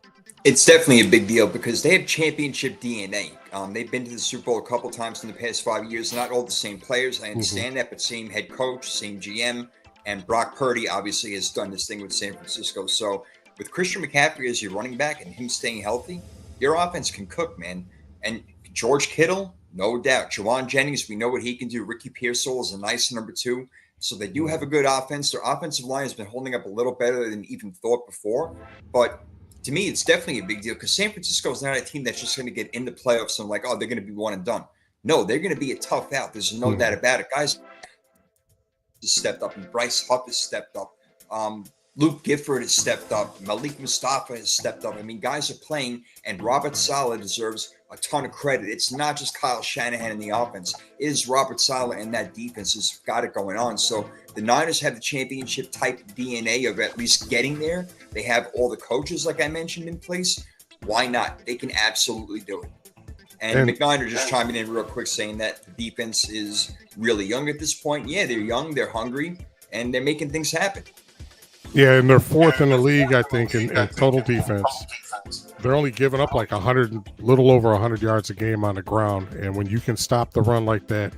A: It's definitely a big deal because they have championship DNA. They've been to the Super Bowl a couple times in the past 5 years. Not all the same players. I understand that, but same head coach, same GM. And Brock Purdy obviously has done this thing with San Francisco. So with Christian McCaffrey as your running back and him staying healthy, your offense can cook, man. And George Kittle, no doubt. Juwan Jennings, we know what he can do. Ricky Pearsall is a nice number 2. So they do have a good offense. Their offensive line has been holding up a little better than even thought before. But to me, it's definitely a big deal because San Francisco is not a team that's just going to get in the playoffs and like, oh, they're going to be one and done. No, they're going to be a tough out. There's no doubt about it. Guys has stepped up, and Bryce Huff has stepped up. Luke Gifford has stepped up. Malik Mustafa has stepped up. I mean, guys are playing, and Robert Saleh deserves a ton of credit. It's not just Kyle Shanahan in the offense. It is Robert Saleh and that defense has got it going on. So the Niners have the championship type DNA of at least getting there. They have all the coaches, like I mentioned, in place. Why not? They can absolutely do it. And McNiner just chiming in real quick saying that the defense is really young at this point. Yeah, they're young, they're hungry, and they're making things happen.
B: Yeah, and they're 4th in the league, I think, in total defense. They're only giving up like little over 100 yards a game on the ground. And when you can stop the run like that,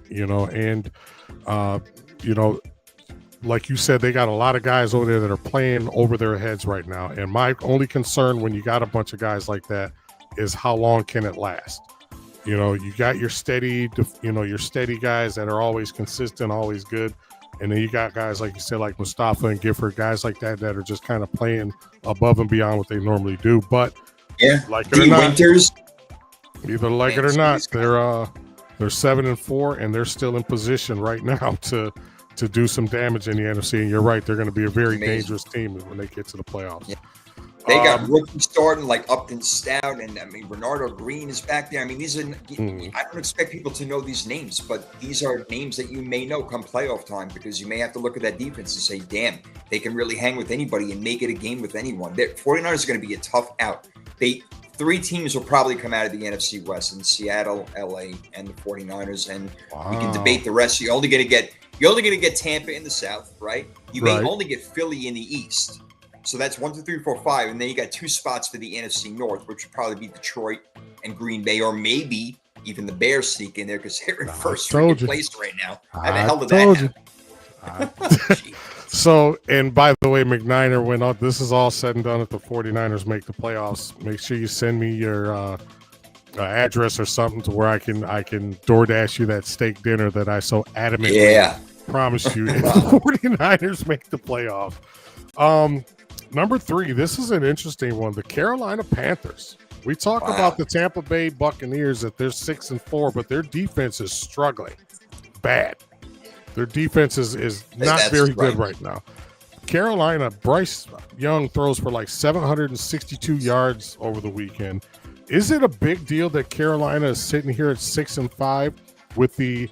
B: like you said, they got a lot of guys over there that are playing over their heads right now. And my only concern when you got a bunch of guys like that is how long can it last? You got your steady guys that are always consistent, always good. And then you got guys, like you said, like Mustafa and Gifford, guys like that are just kind of playing above and beyond what they normally do. But like it or not,
A: Winters,
B: either like it or not, they're 7-4 and they're still in position right now to do some damage in the NFC. And you're right, they're going to be a very dangerous team when they get to the playoffs.
A: Yeah. They got rookies starting like Upton Stout, and I mean Bernardo Green is back there. I mean, these are I don't expect people to know these names, but these are names that you may know come playoff time because you may have to look at that defense and say, damn, they can really hang with anybody and make it a game with anyone. The 49ers are going to be a tough out. 3 teams will probably come out of the NFC West in Seattle, LA, and the 49ers, and you can debate the rest. You're only going to get Tampa in the South, right? You may only get Philly in the East. So that's 1, 2, 3, 4, 5, and then you got 2 spots for the NFC North, which would probably be Detroit and Green Bay, or maybe even the Bears sneak in there because they're in first freaking place right now. How the hell did that happen?
B: So, and by the way, McNiner, when this is all said and done, if the 49ers make the playoffs, make sure you send me your address or something to where I can DoorDash you that steak dinner that I so adamantly promised you if the 49ers make the playoff. Number 3, this is an interesting one. The Carolina Panthers. We talk about the Tampa Bay Buccaneers that they're 6-4, but their defense is struggling bad. Their defense is not very good right now. Carolina, Bryce Young throws for like 762 yards over the weekend. Is it a big deal that Carolina is sitting here at 6-5 with the,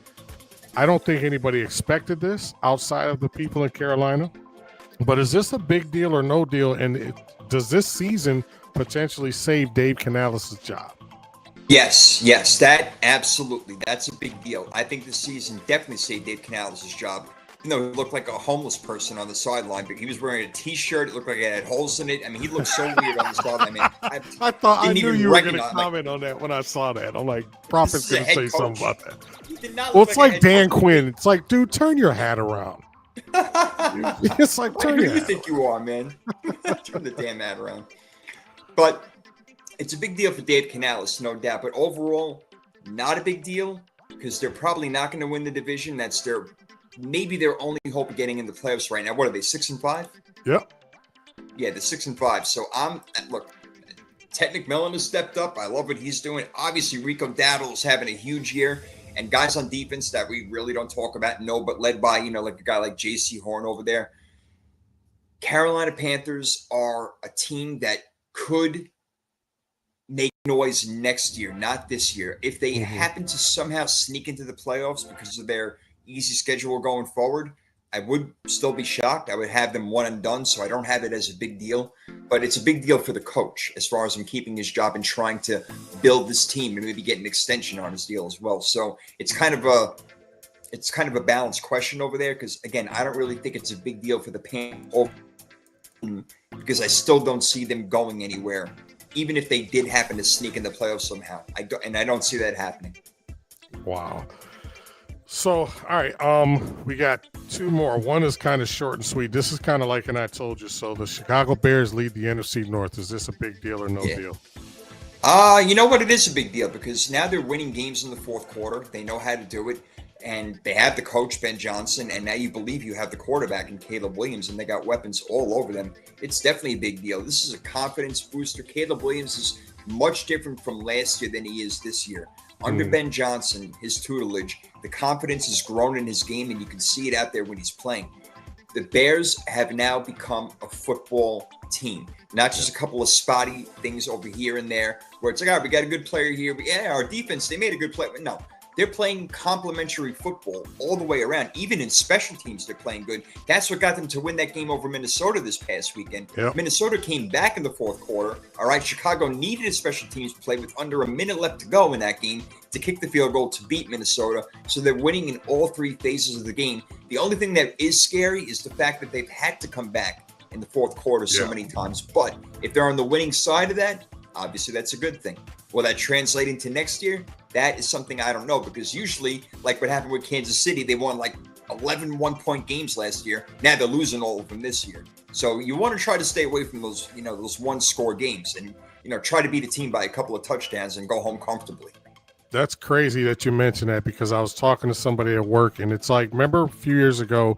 B: I don't think anybody expected this outside of the people in Carolina, but is this a big deal or no deal? And does this season potentially save Dave Canales' job?
A: Yes, that absolutely. That's a big deal. I think this season definitely saved Dave Canales' job. You know, he looked like a homeless person on the sideline, but he was wearing a T-shirt. It looked like it had holes in it. I mean, he looked so weird on the sideline.
B: I knew you were going to comment on that when I saw that. I'm like, Prophet's going to say something about that. Well, it's like Dan Quinn. It's like, dude, turn your hat around. It's like, turn your hat.
A: Who do you think you are, man? Turn the damn hat around. But it's a big deal for Dave Canales, no doubt. But overall, not a big deal because they're probably not going to win the division. That's maybe their only hope of getting in the playoffs right now. What are they, 6-5?
B: Yep.
A: Yeah, they're 6-5. So look, Ted McMillan has stepped up. I love what he's doing. Obviously, Rico Dowdle is having a huge year. And guys on defense that we really don't talk about, but led by, like a guy like J.C. Horn over there. Carolina Panthers are a team that could make noise next year, not this year. If they happen to somehow sneak into the playoffs because of their easy schedule going forward, I would still be shocked. I would have them one and done, so I don't have it as a big deal. But it's a big deal for the coach as far as him keeping his job and trying to build this team and maybe get an extension on his deal as well. So it's kind of a balanced question over there because, again, I don't really think it's a big deal for the Panthers because I still don't see them going anywhere, even if they did happen to sneak in the playoffs somehow. I don't see that happening.
B: Wow. So, all right, we got 2 more. One is kind of short and sweet. This is kind of like, and I told you so, the Chicago Bears lead the NFC North. Is this a big deal or no deal?
A: You know what? It is a big deal because now they're winning games in the fourth quarter. They know how to do it, and they have the coach, Ben Johnson, and now you believe you have the quarterback in Caleb Williams, and they got weapons all over them. It's definitely a big deal. This is a confidence booster. Caleb Williams is much different from last year than he is this year. Under Ben Johnson, his tutelage, the confidence has grown in his game, and you can see it out there when he's playing. The Bears have now become a football team, not just a couple of spotty things over here and there where it's like, all right, we got a good player here. But yeah, our defense, they made a good play. But no, they're playing complementary football all the way around. Even in special teams, they're playing good. That's what got them to win that game over Minnesota this past weekend.
B: Yep.
A: Minnesota came back in the fourth quarter. All right, Chicago needed a special teams play with under a minute left to go in that game to kick the field goal to beat Minnesota. So they're winning in all 3 phases of the game. The only thing that is scary is the fact that they've had to come back in the fourth quarter so many times. But if they're on the winning side of that, obviously that's a good thing. Will that translate into next year? That is something I don't know, because usually, like what happened with Kansas City, they won like 11 one-point games last year. Now they're losing all of them this year. So you want to try to stay away from those, those one-score games and, try to beat a team by a couple of touchdowns and go home comfortably.
B: That's crazy that you mentioned that because I was talking to somebody at work, and it's like, remember a few years ago,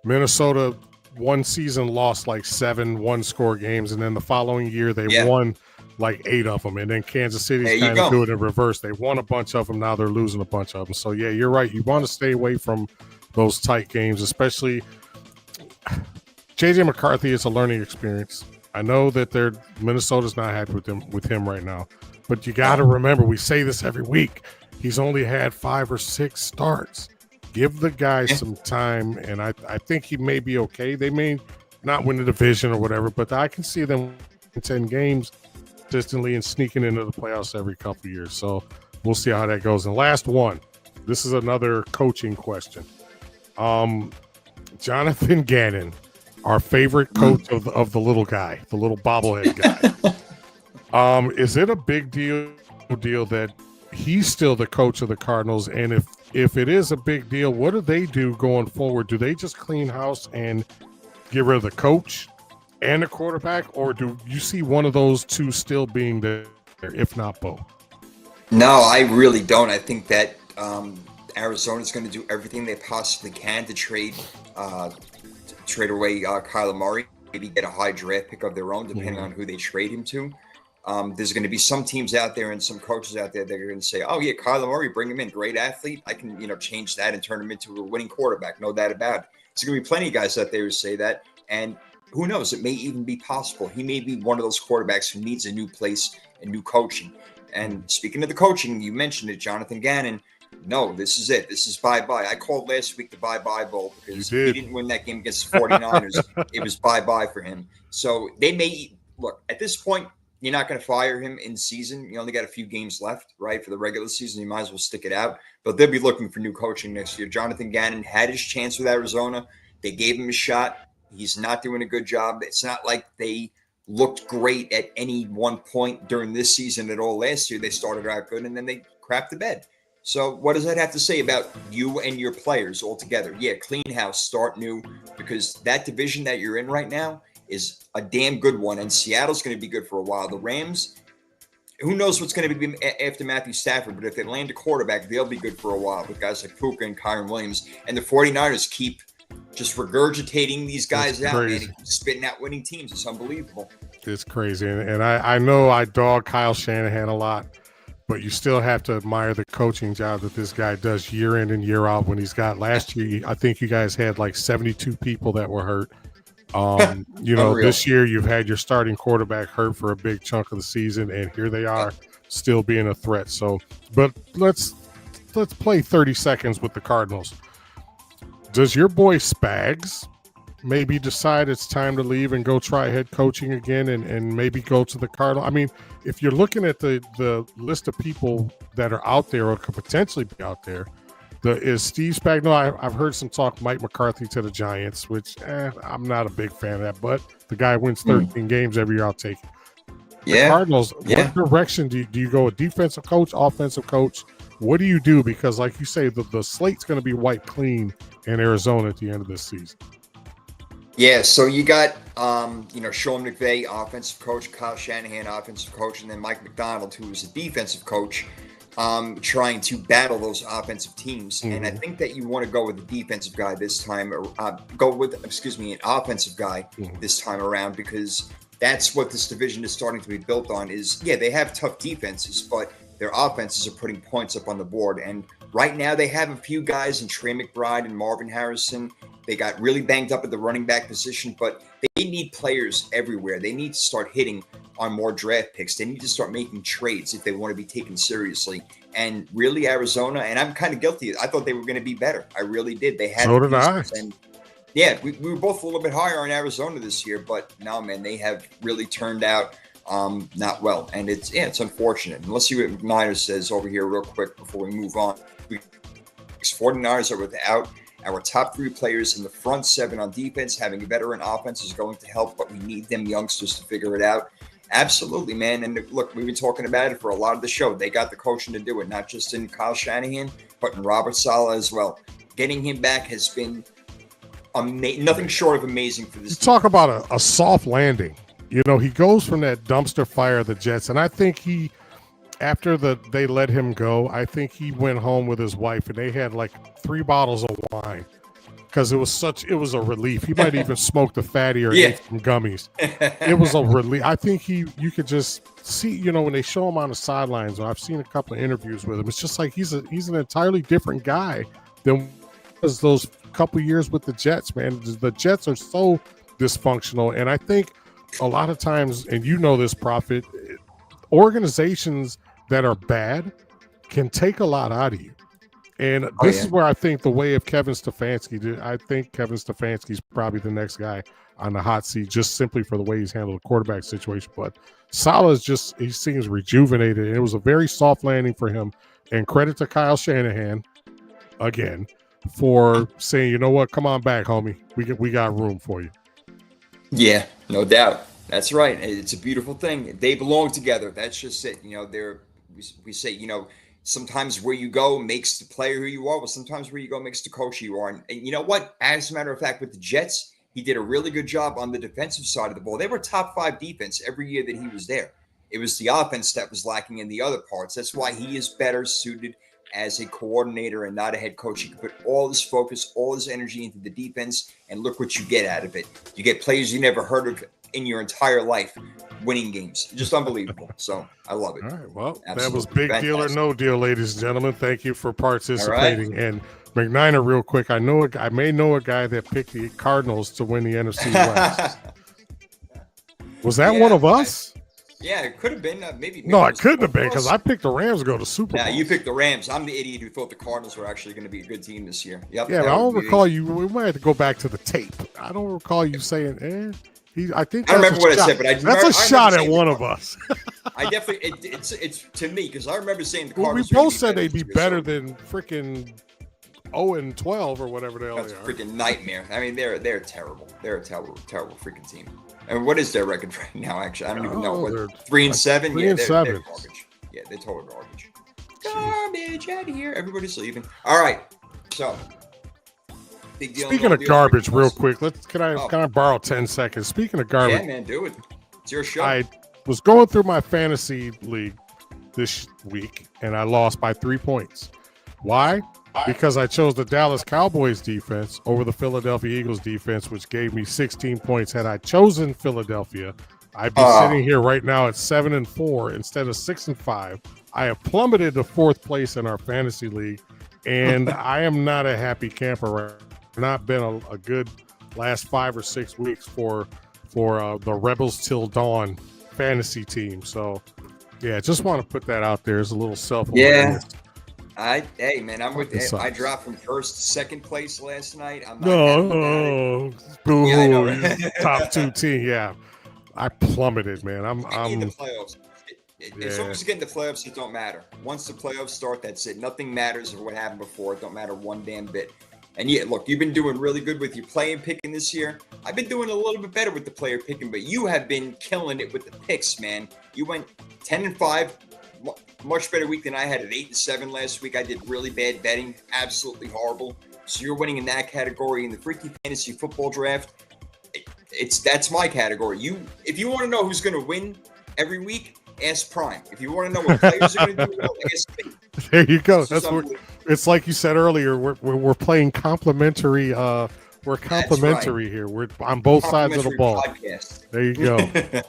B: Minnesota one season lost like 7 one-score games, and then the following year they won like 8 of them, and then Kansas City's kind of doing it in reverse. They won a bunch of them, now they're losing a bunch of them. So yeah, you're right. You want to stay away from those tight games, especially JJ McCarthy is a learning experience. I know that Minnesota's not happy with him right now, but you got to remember, we say this every week, he's only had 5 or 6 starts. Give the guy some time, and I think he may be okay. They may not win the division or whatever, but I can see them in 10 games consistently and sneaking into the playoffs every couple of years. So we'll see how that goes. And last one, this is another coaching question. Jonathan Gannon, our favorite coach of the little guy, the little bobblehead guy. Is it a big deal that he's still the coach of the Cardinals? And if it is a big deal, what do they do going forward? Do they just clean house and get rid of the coach and the quarterback, or do you see one of those two still being there, if not both?
A: No, I really don't. I think that Arizona's going to do everything they possibly can to trade away Kyler Murray, maybe get a high draft pick of their own, depending on who they trade him to. There's going to be some teams out there and some coaches out there that are going to say, "Oh yeah, Kyler Murray, bring him in, great athlete. I can, change that and turn him into a winning quarterback. No doubt about it." There's going to be plenty of guys out there who say that, and who knows? It may even be possible. He may be one of those quarterbacks who needs a new place and new coaching. And speaking of the coaching, you mentioned it, Jonathan Gannon. No, this is it. This is bye-bye. I called last week the bye-bye bowl because he didn't win that game against the 49ers. It was bye-bye for him. So they may look at this point. You're not going to fire him in season. You only got a few games left, right, for the regular season. You might as well stick it out. But they'll be looking for new coaching next year. Jonathan Gannon had his chance with Arizona. They gave him a shot. He's not doing a good job. It's not like they looked great at any one point during this season at all. Last year, they started out good, and then they crapped the bed. So what does that have to say about you and your players altogether? Yeah, clean house, start new, because that division that you're in right now is a damn good one, and Seattle's going to be good for a while. The Rams, who knows what's going to be after Matthew Stafford, but if they land a quarterback, they'll be good for a while with guys like Puka and Kyren Williams. And the 49ers keep just regurgitating these guys out, man, and spitting out winning teams. It's unbelievable.
B: It's crazy. And I know I dog Kyle Shanahan a lot, but you still have to admire the coaching job that this guy does year in and year out. When he's got last year, I think you guys had like 72 people that were hurt. This year you've had your starting quarterback hurt for a big chunk of the season, and here they are still being a threat. So, but let's play 30 seconds with the Cardinals. Does your boy Spags maybe decide it's time to leave and go try head coaching again and maybe go to the Cardinals? I mean, if you're looking at the list of people that are out there or could potentially be out there, is Steve Spagnuolo? I've heard some talk Mike McCarthy to the Giants, which I'm not a big fan of that, but the guy wins 13 games every year. I'll take it. The Cardinals, what direction do you go? A defensive coach, offensive coach? What do you do? Because like you say, the slate's going to be wiped clean in Arizona at the end of this season.
A: Yeah, so you got, Sean McVay, offensive coach, Kyle Shanahan, offensive coach, and then Mike McDonald, who is a defensive coach, trying to battle those offensive teams. Mm-hmm. And I think that you want to go with a defensive guy this time, or an offensive guy this time around, because that's what this division is starting to be built on is, they have tough defenses, but their offenses are putting points up on the board. And right now they have a few guys in Trey McBride and Marvin Harrison. They got really banged up at the running back position, but they need players everywhere. They need to start hitting on more draft picks. They need to start making trades if they want to be taken seriously. And really, Arizona, and I'm kind of guilty. I thought they were going to be better. I really did. They had.
B: So did I.
A: And yeah, we were both a little bit higher on Arizona this year, but no, man, they have really turned out not well. And it's unfortunate. And let's see what Niners says over here real quick before we move on. 49ers are without our top three players in the front seven on defense. Having a veteran offense is going to help, but we need them youngsters to figure it out. Absolutely, man. And look, we've been talking about it for a lot of the show. They got the coaching to do it, not just in Kyle Shanahan, but in Robert Saleh as well. Getting him back has been nothing short of amazing for this team.
B: Talk about a soft landing. He goes from that dumpster fire of the Jets, and I think after they let him go, I think he went home with his wife and they had like 3 bottles of wine because it was a relief. He might even smoked a fatty or ate some gummies. It was a relief. I think you could just see, when they show him on the sidelines, or I've seen a couple of interviews with him, it's just like he's an entirely different guy than was those couple of years with the Jets, man. The Jets are so dysfunctional, and I think a lot of times, and this, Prophet, organizations that are bad can take a lot out of you. And this is where I think the way of Kevin Stefanski, I think Kevin Stefanski is probably the next guy on the hot seat, just simply for the way he's handled the quarterback situation. But Saleh he seems rejuvenated. And it was a very soft landing for him. And credit to Kyle Shanahan, again, for saying, you know what, come on back, homie. We got room for you.
A: Yeah, no doubt. That's right. It's a beautiful thing. They belong together. That's just it. We say, sometimes where you go makes the player who you are. Well, sometimes where you go makes the coach who you are. And you know what? As a matter of fact, with the Jets, he did a really good job on the defensive side of the ball. They were top 5 defense every year that he was there. It was the offense that was lacking in the other parts. That's why he is better suited as a coordinator and not a head coach. He can put all his focus, all his energy into the defense, and look what you get out of it. You get players you never heard of in your entire life winning games. Just unbelievable. So I love it.
B: All right. Well,
A: Absolutely.
B: that was big
A: Fantastic.
B: deal or no deal, ladies and gentlemen. Thank you for participating. Right. And McNiner, real quick, I may know a guy that picked the Cardinals to win the NFC West. Was that one of us?
A: Yeah, it could have been. Maybe
B: no, it couldn't have been because I picked the Rams to go to Super Bowl.
A: Yeah, you picked the Rams. I'm the idiot who thought the Cardinals were actually going to be a good team this year. Yep.
B: Yeah, I don't recall you. We might have to go back to the tape. I don't recall you saying, I think
A: I remember what I said, but
B: that's a shot at one of us.
A: I definitely, it's to me because I remember saying the Cardinals.
B: Well, we both said they'd be better than freaking 0-12 or whatever the hell they are.
A: That's a freaking nightmare. I mean, they're terrible. They're a terrible freaking team. I mean, what is their record right now? Actually, I don't even know. What 3-7?
B: 3-7.
A: They're garbage. Yeah, they're total garbage. Garbage out of here. Everybody's leaving. All right. So, big deal.
B: Speaking of garbage, real quick, can I borrow 10 seconds? Speaking of garbage,
A: yeah, man, do it. It's your show.
B: I was going through my fantasy league this week, and I lost by 3 points. Why? Because I chose the Dallas Cowboys defense over the Philadelphia Eagles defense, which gave me 16 points. Had I chosen Philadelphia, I'd be sitting here right now at 7-4 instead of 6-5. I have plummeted to 4th place in our fantasy league, and I am not a happy camper. Right, not been a good last 5 or 6 weeks for the Rebels Till Dawn fantasy team. So, yeah, just want to put that out there as a little self-awareness.
A: Yeah. Hey man, I'm with you. I dropped from 1st to 2nd place last night. I'm not
B: boo-hoo.
A: Yeah, I know, right?
B: Top 2 team. Yeah, I plummeted, man. I'm
A: in the playoffs. As long as you get in the playoffs, it don't matter. Once the playoffs start, that's it. Nothing matters of what happened before. It don't matter one damn bit. And yeah, look, you've been doing really good with your player picking this year. I've been doing a little bit better with the player picking, but you have been killing it with the picks, man. You went 10-5. Much better week than I had at 8-7 last week. I did really bad betting, absolutely horrible. So you're winning in that category in the freaky fantasy football draft. That's my category. If you want to know who's going to win every week, ask Prime. If you want to know what players are going to do well, ask me.
B: There you go. It's like you said earlier. We're playing complimentary. We're complimentary here. We're on both sides of the ball. Podcast. There you go.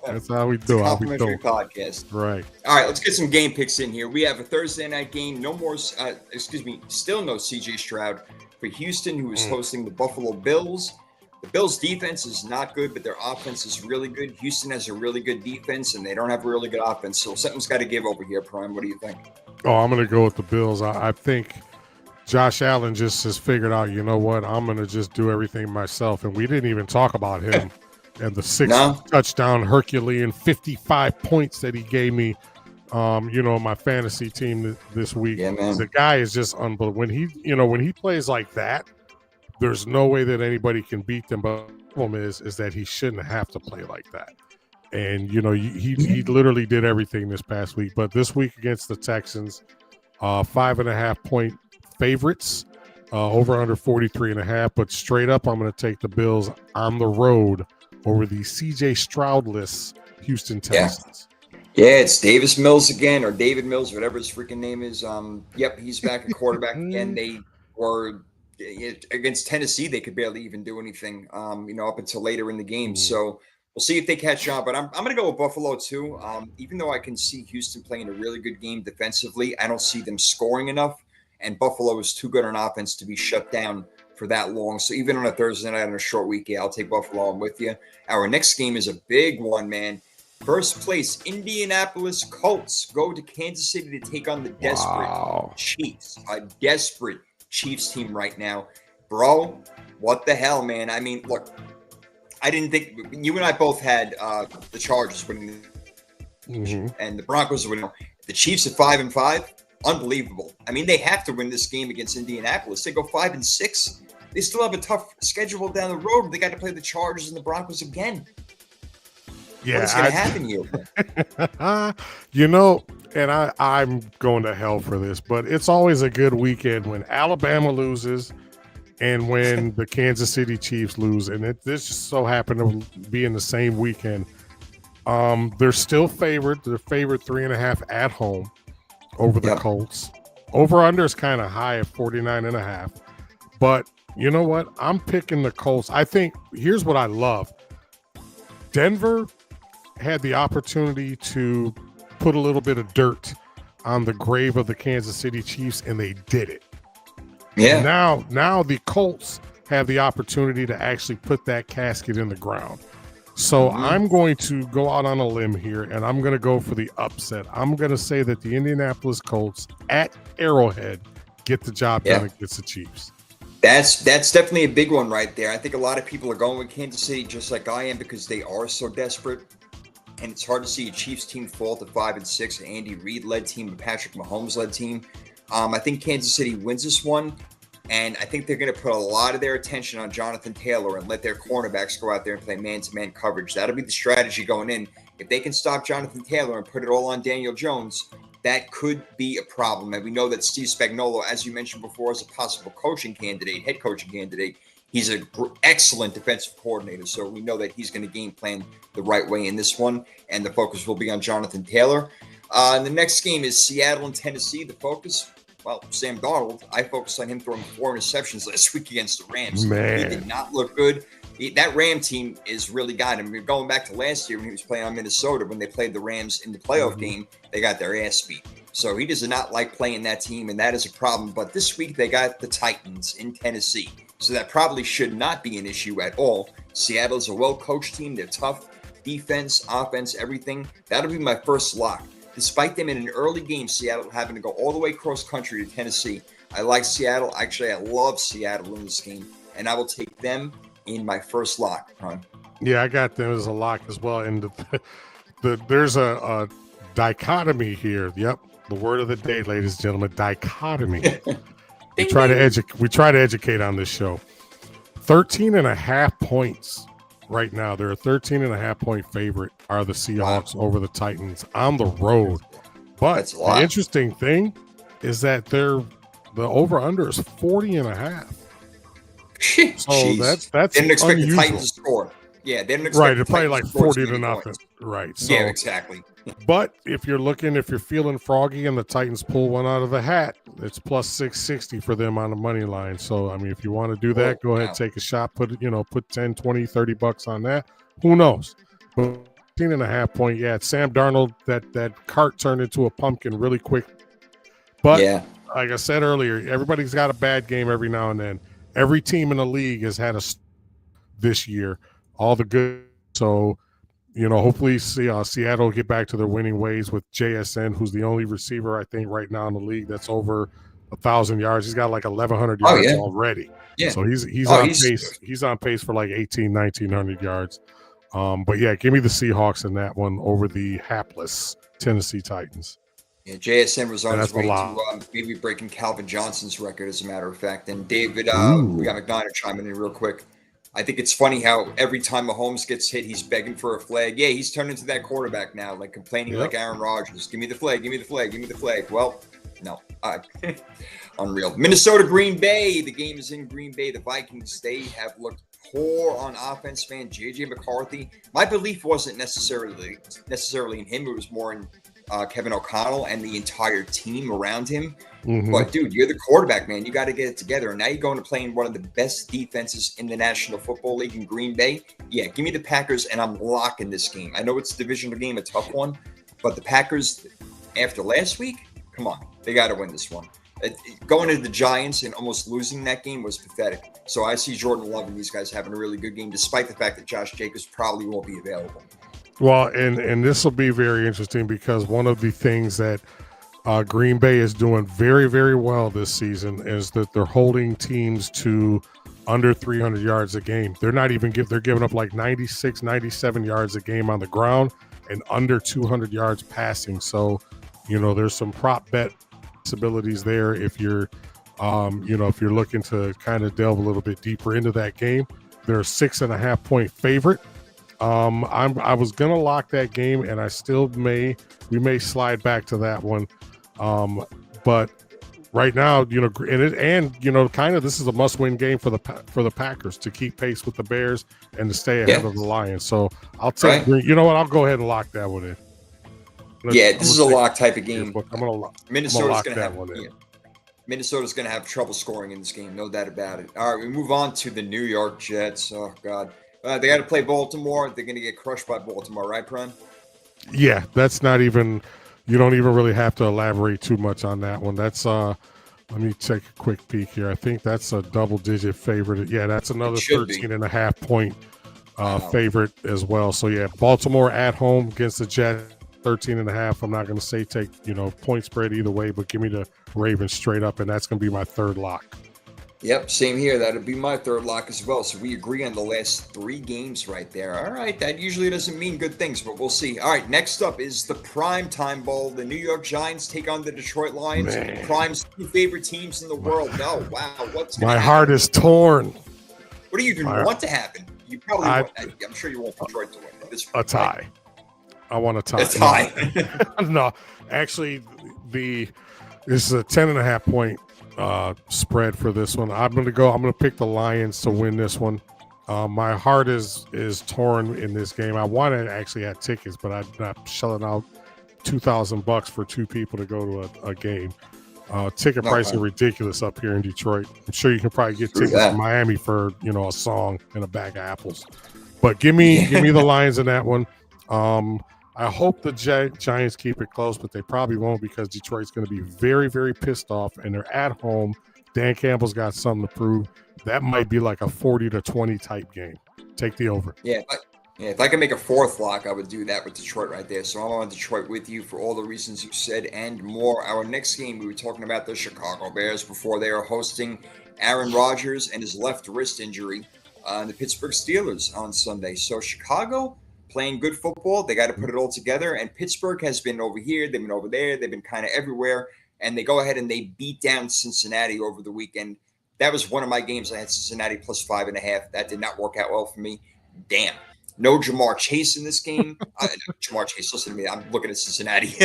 B: That's how we do it.
A: Complimentary podcast.
B: Right.
A: All right, let's get some game picks in here. We have a Thursday night game. Still no CJ Stroud for Houston, who is hosting the Buffalo Bills. The Bills' defense is not good, but their offense is really good. Houston has a really good defense, and they don't have a really good offense. So something's got to give over here, Prime. What do you think?
B: Oh, I'm going to go with the Bills. I think Josh Allen just has figured out, you know what, I'm going to just do everything myself. And we didn't even talk about him and the 6 touchdown Herculean 55 points that he gave me, my fantasy team this week.
A: Yeah, man.
B: The guy is just unbelievable. When he plays like that, there's no way that anybody can beat them. But the problem is that he shouldn't have to play like that. And, he literally did everything this past week. But this week against the Texans, 5.5 point favorites, over under 43.5. But straight up, I'm going to take the Bills on the road over the CJ Stroudless Houston Texans.
A: Yeah, it's Davis Mills again, or David Mills, whatever his freaking name is. Yep, he's back at quarterback again. They were against Tennessee. They could barely even do anything, up until later in the game. So we'll see if they catch on. But I'm going to go with Buffalo too. Even though I can see Houston playing a really good game defensively, I don't see them scoring enough. And Buffalo is too good on offense to be shut down for that long. So even on a Thursday night on a short week, I'll take Buffalo. I'm with you. Our next game is a big one, man. First place, Indianapolis Colts go to Kansas City to take on the desperate Chiefs. A desperate Chiefs team right now. Bro, what the hell, man? I mean, look, I didn't think – you and I both had the Chargers winning and the Broncos winning. The Chiefs at 5-5, unbelievable. I mean, they have to win this game against Indianapolis. They go 5-6. They still have a tough schedule down the road. They got to play the Chargers and the Broncos again.
B: Yeah,
A: what is going to happen here?
B: You know, and I'm going to hell for this, but it's always a good weekend when Alabama loses and when the Kansas City Chiefs lose, and this just so happened to be in the same weekend. They're still favored. They're favored 3.5 at home over the Colts. Over under is kind of high at 49.5. But you know what? I'm picking the Colts. I think here's what I love. Denver had the opportunity to put a little bit of dirt on the grave of the Kansas City Chiefs, and they did it.
A: Yeah.
B: Now the Colts have the opportunity to actually put that casket in the ground. So I'm going to go out on a limb here, and I'm going to go for the upset. I'm going to say that the Indianapolis Colts at Arrowhead get the job done against the Chiefs.
A: That's definitely a big one right there. I think a lot of people are going with Kansas City just like I am because they are so desperate. And it's hard to see a Chiefs team fall to 5-6, an Andy Reid-led team, a Patrick Mahomes-led team. I think Kansas City wins this one, and I think they're going to put a lot of their attention on Jonathan Taylor and let their cornerbacks go out there and play man-to-man coverage. That'll be the strategy going in. If they can stop Jonathan Taylor and put it all on Daniel Jones, that could be a problem. And we know that Steve Spagnuolo, as you mentioned before, is a possible head coaching candidate. He's an excellent defensive coordinator, so we know that he's going to game plan the right way in this one, and the focus will be on Jonathan Taylor. And the next game is Seattle and Tennessee. The focus, well, Sam Darnold. I focused on him throwing 4 interceptions last week against the Rams.
B: Man.
A: He did not look good. That Ram team is really got him. We're going back to last year when he was playing on Minnesota, when they played the Rams in the playoff game, they got their ass beat. So he does not like playing that team, and that is a problem. But this week they got the Titans in Tennessee. So that probably should not be an issue at all. Seattle's a well-coached team. They're tough. Defense, offense, everything. That'll be my first lock. Despite them in an early game, Seattle having to go all the way cross-country to Tennessee, I like Seattle. Actually, I love Seattle in this game, and I will take them in my first lock.
B: Yeah, I got them as a lock as well. And there's a dichotomy here. Yep, the word of the day, ladies and gentlemen, dichotomy. We try to educate on this show. 13.5 points right now. They're a 13.5 point favorite. Are the Seahawks over the Titans on the road? But the interesting thing is that the over under is 40.5. So that's
A: didn't expect
B: unusual.
A: the Titans to score. Yeah, they didn't expect
B: right. It's probably like 40 to nothing. Right. So,
A: yeah, exactly.
B: But if you're feeling froggy and the Titans pull one out of the hat, it's plus 660 for them on the money line. So, I mean, if you want to do that, go ahead, take a shot, put 10, 20, 30 bucks on that. Who knows? But 13.5 point. Yeah, Sam Darnold, that cart turned into a pumpkin really quick. But like I said earlier, everybody's got a bad game every now and then. Every team in the league has had this year, all the good. So, hopefully Seattle get back to their winning ways with JSN, who's the only receiver, I think, right now in the league that's over 1,000 yards. He's got like 1,100 yards already. Yeah. So he's on pace. He's on pace for like 1,900 yards. But yeah, give me the Seahawks in that one over the hapless Tennessee Titans.
A: Yeah, JSN was on his way to maybe breaking Calvin Johnson's record, as a matter of fact. And David, we got McDonough chiming in real quick. I think it's funny how every time Mahomes gets hit, he's begging for a flag. Yeah, he's turned into that quarterback now, like complaining like Aaron Rodgers. Give me the flag, give me the flag, give me the flag. Well, no. Unreal. Minnesota, Green Bay. The game is in Green Bay. The Vikings, they have looked poor on offense, man. J.J. McCarthy. My belief wasn't necessarily in him. It was more in Kevin O'Connell and the entire team around him. But dude, you're the quarterback, man. You got to get it together. And now you're going to play in one of the best defenses in the National Football League in Green Bay. Yeah, give me the Packers, and I'm locking this game. I know it's a divisional game, a tough one, but the Packers, after last week, come on, they got to win this one. Going into the Giants and almost losing that game was pathetic. So I see Jordan Love and these guys having a really good game, despite the fact that Josh Jacobs probably won't be available.
B: Well, and this will be very interesting because one of the things that Green Bay is doing very, very well this season is that they're holding teams to under 300 yards a game. They're giving up like 96, 97 yards a game on the ground and under 200 yards passing. So, there's some prop bet possibilities there if you're If you're looking to kind of delve a little bit deeper into that game, they're a 6.5-point favorite. I was gonna lock that game, and we may slide back to that one. But right now, kind of this is a must-win game for the Packers to keep pace with the Bears and to stay ahead of the Lions. So I'll take. Right. You know what? I'll go ahead and lock that one in.
A: This is a lock type of game.
B: I'm gonna lock.
A: Minnesota's gonna have. Minnesota's going to have trouble scoring in this game, no doubt about it. All right, we move on to the New York Jets. Oh, God. They got to play Baltimore. They're going to get crushed by Baltimore, right, Prime?
B: Yeah, that's not even – you don't even really have to elaborate too much on that one. That's let me take a quick peek here. I think that's a double-digit favorite. Yeah, that's another 13.5-point favorite as well. So, yeah, Baltimore at home against the Jets. 13.5. I'm not going to say take point spread either way, but give me the Ravens straight up, and that's going to be my third lock.
A: Yep, same here. That would be my third lock as well. So we agree on the last 3 games right there. All right, that usually doesn't mean good things, but we'll see. All right, next up is the Prime Time Bowl. The New York Giants take on the Detroit Lions.
B: Man.
A: Prime's 2 favorite teams in the world. Oh, wow. What's
B: my heart is torn.
A: What do you even want to happen? You probably I'm sure you want Detroit to win.
B: A tie. I want a tie.
A: A tie.
B: No, actually, this is a 10.5-point spread for this one. I'm going to pick the Lions to win this one. My heart is torn in this game. I want to actually have tickets, but I'm not shelling out $2,000 for 2 people to go to a game. Ticket prices are ridiculous up here in Detroit. I'm sure you can probably get tickets in Miami for a song and a bag of apples. But give me the Lions in that one. I hope the Giants keep it close, but they probably won't because Detroit's going to be very, very pissed off, and they're at home. Dan Campbell's got something to prove. That might be like a 40-20 type game. Take the over.
A: Yeah, if I can make a 4th lock, I would do that with Detroit right there. So I'm on Detroit with you for all the reasons you said and more. Our next game, we were talking about the Chicago Bears before they are hosting Aaron Rodgers and his left wrist injury on the Pittsburgh Steelers on Sunday. So Chicago playing good football. They got to put it all together. And Pittsburgh has been over here. They've been over there. They've been kind of everywhere. And they go ahead and they beat down Cincinnati over the weekend. That was one of my games. I had Cincinnati plus 5.5. That did not work out well for me. Damn. No Jamar Chase in this game. Jamar Chase, listen to me. I'm looking at Cincinnati.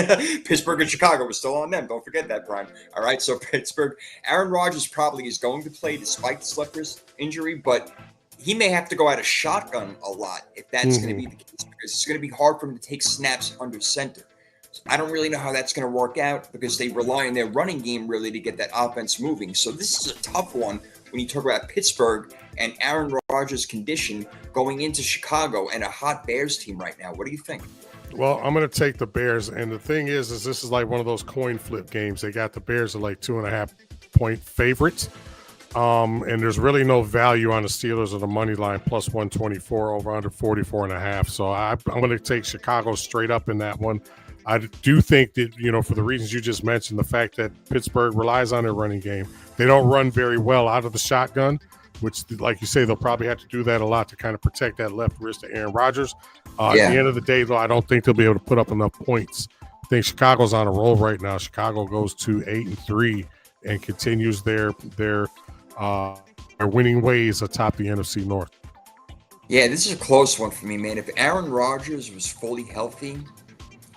A: Pittsburgh and Chicago was still on them. Don't forget that, Prime. All right, so Pittsburgh. Aaron Rodgers probably is going to play despite the left wrist injury, but he may have to go out of shotgun a lot if that's going to be the case, because it's going to be hard for him to take snaps under center. So I don't really know how that's going to work out because they rely on their running game really to get that offense moving. So this is a tough one when you talk about Pittsburgh and Aaron Rodgers' condition going into Chicago and a hot Bears team right now. What do you think?
B: Well, I'm going to take the Bears. And the thing is this is like one of those coin flip games. They got the Bears at like 2.5-point favorites. And there's really no value on the Steelers or the money line plus 124 over under 44.5. So I'm going to take Chicago straight up in that one. I do think that, for the reasons you just mentioned, the fact that Pittsburgh relies on their running game, they don't run very well out of the shotgun, which, like you say, they'll probably have to do that a lot to kind of protect that left wrist of Aaron Rodgers. At the end of the day, though, I don't think they'll be able to put up enough points. I think Chicago's on a roll right now. Chicago goes to 8-3 and continues their winning ways atop the NFC North.
A: Yeah, this is a close one for me, man. If Aaron Rodgers was fully healthy,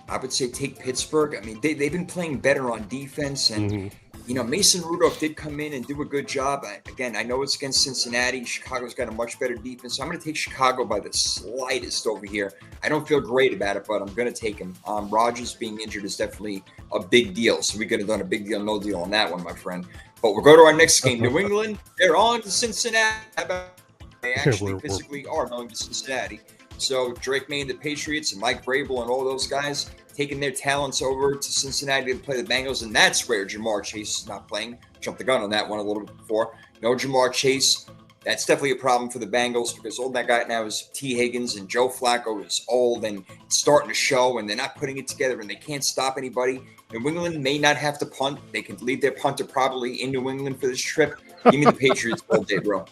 A: I would say take Pittsburgh. I mean, they've been playing better on defense, and Mason Rudolph did come in and do a good job. I know it's against Cincinnati. Chicago's got a much better defense, so I'm going to take Chicago by the slightest over here. I don't feel great about it, but I'm going to take him. Rodgers being injured is definitely a big deal, so we could have done a big deal, no deal on that one, my friend. But we'll go to our next game. New England, they're on to Cincinnati. They actually physically are going to Cincinnati. So Drake May and the Patriots and Mike Vrabel and all those guys taking their talents over to Cincinnati to play the Bengals, and that's where Jamar Chase is not playing. Jumped the gun on that one a little bit before. No Jamar Chase. That's definitely a problem for the Bengals because all that guy now is T. Higgins, and Joe Flacco is old and starting to show, and they're not putting it together, and they can't stop anybody. New England may not have to punt. They can leave their punter probably in New England for this trip. Give me the Patriots all day, bro.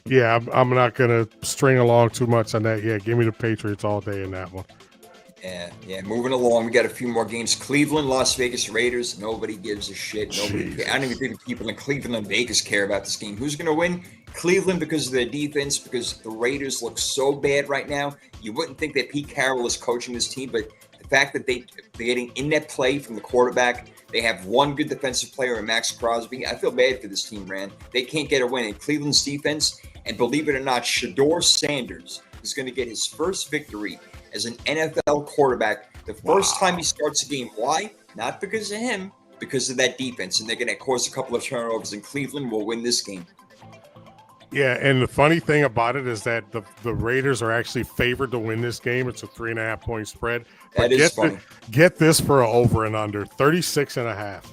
B: Yeah, I'm not going to string along too much on that. Yeah, give me the Patriots all day in that one.
A: Yeah. Moving along, we got a few more games. Cleveland, Las Vegas Raiders. Nobody gives a shit. Nobody cares. I don't even think the people in Cleveland and Vegas care about this game. Who's going to win? Cleveland because of their defense, because the Raiders look so bad right now. You wouldn't think that Pete Carroll is coaching this team, but the fact that they're getting in-net play from the quarterback, they have one good defensive player in Max Crosby. I feel bad for this team, Rand. They can't get a win in Cleveland's defense, and believe it or not, Shedeur Sanders is going to get his first victory as an NFL quarterback the first time he starts a game. Why? Not because of him, because of that defense. And they're going to cause a couple of turnovers, and Cleveland will win this game.
B: Yeah, and the funny thing about it is that the Raiders are actually favored to win this game. It's a 3.5-point spread. But
A: That is funny.
B: Get this for an over and under, 36.5.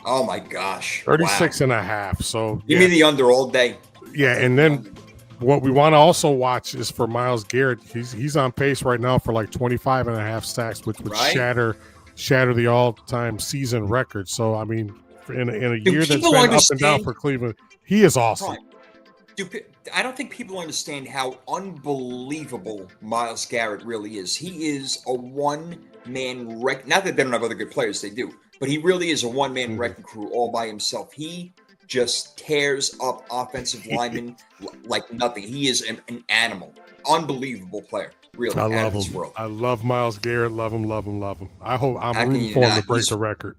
A: Oh, my gosh.
B: 36.5. So
A: give me the under all day.
B: Yeah, and then what we want to also watch is for Myles Garrett. He's on pace right now for like 25.5 sacks, which would shatter the all-time season record. So, I mean, in a year that's been up and down for Cleveland, he is awesome.
A: I don't think people understand how unbelievable Myles Garrett really is. He is a one-man wreck. Not that they don't have other good players, they do. But he really is a one-man wrecking crew all by himself. He just tears up offensive linemen like nothing. He is an animal. Unbelievable player. Really,
B: I love him.
A: World.
B: I love Myles Garrett. Love him. I'm rooting for him to break the record.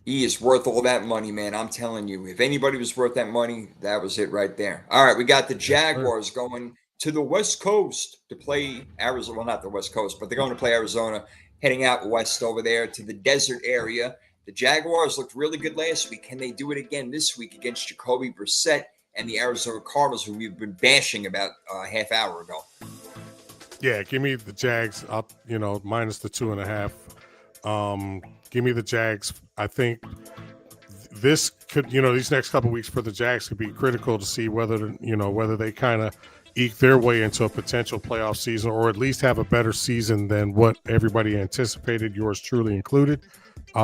A: He is worth all that money, man. I'm telling you. If anybody was worth that money, that was it right there. All right, we got the Jaguars going to the West Coast to play Arizona. Well, not the West Coast, but they're going to play Arizona, heading out west over there to the desert area. The Jaguars looked really good last week. Can they do it again this week against Jacoby Brissett and the Arizona Cardinals, who we've been bashing about a half hour ago?
B: Yeah, give me the Jags up, minus the 2.5. Give me the Jags. I think this could, these next couple of weeks for the Jags could be critical to see whether they kind of eke their way into a potential playoff season, or at least have a better season than what everybody anticipated, yours truly included.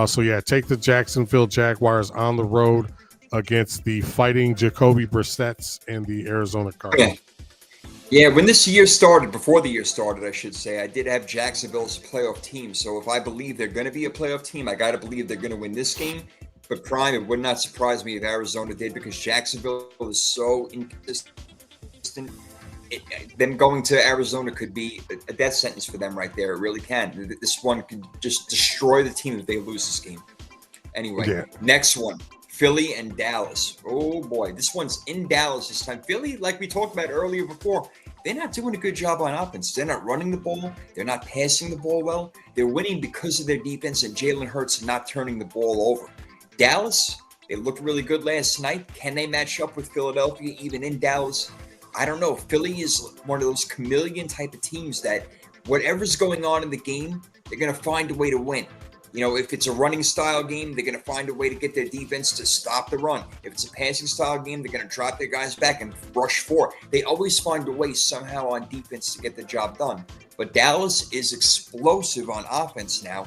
B: So yeah, take the Jacksonville Jaguars on the road against the fighting Jacoby Brissetts and the Arizona Cardinals.
A: Yeah, when this year started, before the year started, I should say, I did have Jacksonville as a playoff team. So if I believe they're going to be a playoff team, I got to believe they're going to win this game. But Prime, it would not surprise me if Arizona did, because Jacksonville is so inconsistent. Them going to Arizona could be a death sentence for them right there. It really can. This one could just destroy the team if they lose this game. Anyway, Next one. Philly and Dallas. Oh, boy. This one's in Dallas this time. Philly, like we talked about earlier before, they're not doing a good job on offense. They're not running the ball. They're not passing the ball well. They're winning because of their defense and Jalen Hurts not turning the ball over. Dallas, they looked really good last night. Can they match up with Philadelphia even in Dallas? I don't know. Philly is one of those chameleon type of teams that whatever's going on in the game, they're going to find a way to win. If it's a running style game, they're going to find a way to get their defense to stop the run. If it's a passing style game, they're going to drop their guys back and rush for. They always find a way somehow on defense to get the job done. But Dallas is explosive on offense now.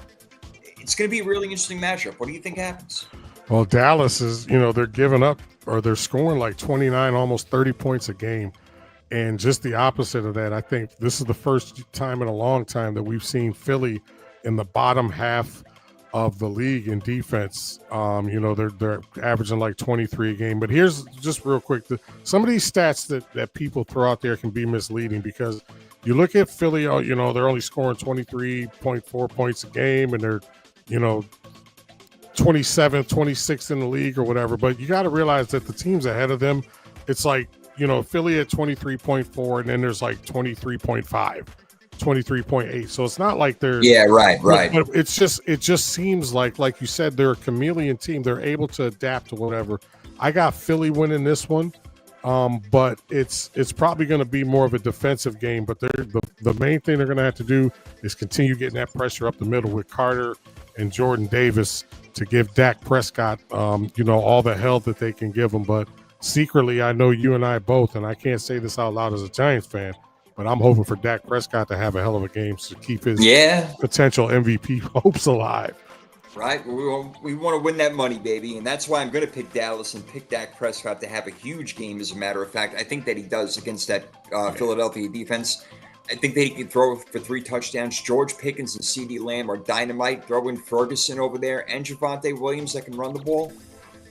A: It's going to be a really interesting matchup. What do you think happens?
B: Well, Dallas is, they're giving up, or they're scoring like 29, almost 30 points a game. And just the opposite of that, I think this is the first time in a long time that we've seen Philly in the bottom half of the league in defense. They're averaging like 23 a game. But here's just real quick, some of these stats that people throw out there can be misleading, because you look at Philly, they're only scoring 23.4 points a game, and they're, 27th, 26th in the league or whatever. But you got to realize that the teams ahead of them, it's like, Philly at 23.4, and then there's like 23.5, 23.8. So it's not like they're
A: right.
B: But it just seems like you said, they're a chameleon team. They're able to adapt to whatever. I got Philly winning this one, but it's probably going to be more of a defensive game. But the main thing they're going to have to do is continue getting that pressure up the middle with Carter and Jordan Davis to give Dak Prescott, all the hell that they can give him. But secretly, I know you and I both, and I can't say this out loud as a Giants fan, but I'm hoping for Dak Prescott to have a hell of a game to keep his potential MVP hopes alive.
A: Right. We want to win that money, baby. And that's why I'm going to pick Dallas and pick Dak Prescott to have a huge game, as a matter of fact. I think that he does against that Philadelphia defense. I think they can throw for 3 touchdowns. George Pickens and CeeDee Lamb are dynamite. Throw in Ferguson over there and Javonte Williams that can run the ball.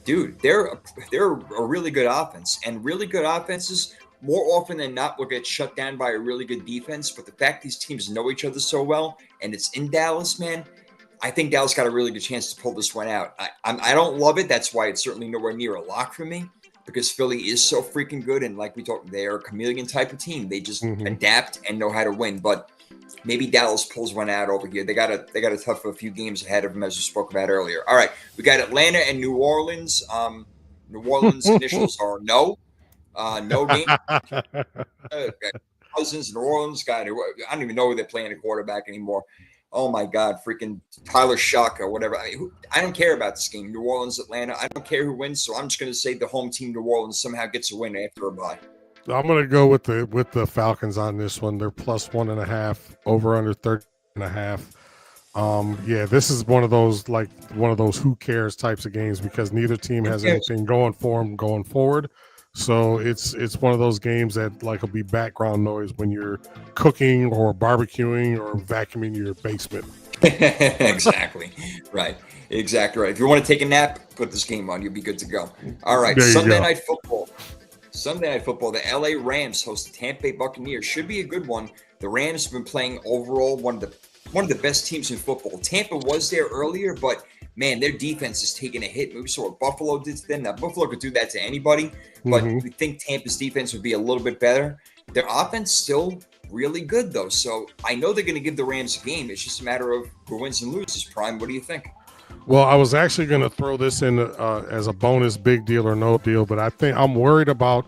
A: Dude, they're a really good offense, and really good offenses more often than not will get shut down by a really good defense. But the fact these teams know each other so well, and it's in Dallas, man, I think Dallas got a really good chance to pull this one out. I don't love it. That's why it's certainly nowhere near a lock for me, because Philly is so freaking good, and like we talked, they're a chameleon type of team. They just adapt and know how to win. But maybe Dallas pulls one out over here. They got a tough a few games ahead of them, as we spoke about earlier. All right, we got Atlanta and New Orleans. New Orleans initials are no. No game. Cousins, New Orleans guy. I don't even know who they're playing a quarterback anymore. Oh my God, freaking Tyler Shock or whatever. I don't care about this game. New Orleans, Atlanta. I don't care who wins, so I'm just going to say the home team, New Orleans, somehow gets a win after a bye.
B: I'm going to go with the Falcons on this one. They're plus 1.5, over under 30.5. Yeah, this is one of those who cares types of games, because neither team has anything going for them going forward. So it's one of those games that like will be background noise when you're cooking or barbecuing or vacuuming your basement.
A: Exactly right. If you want to take a nap, put this game on. You'll be good to go. All right, Sunday night football. The LA Rams host the Tampa Bay Buccaneers. Should be a good one. The Rams have been playing overall one of the best teams in football. Tampa was there earlier, but man, their defense is taking a hit. We saw what Buffalo did to them. Now, Buffalo could do that to anybody, but we think Tampa's defense would be a little bit better. Their offense still really good, though. So I know they're going to give the Rams a game. It's just a matter of who wins and loses. Prime, what do you think?
B: Well, I was actually going to throw this in as a bonus, big deal or no deal, but I think I'm worried about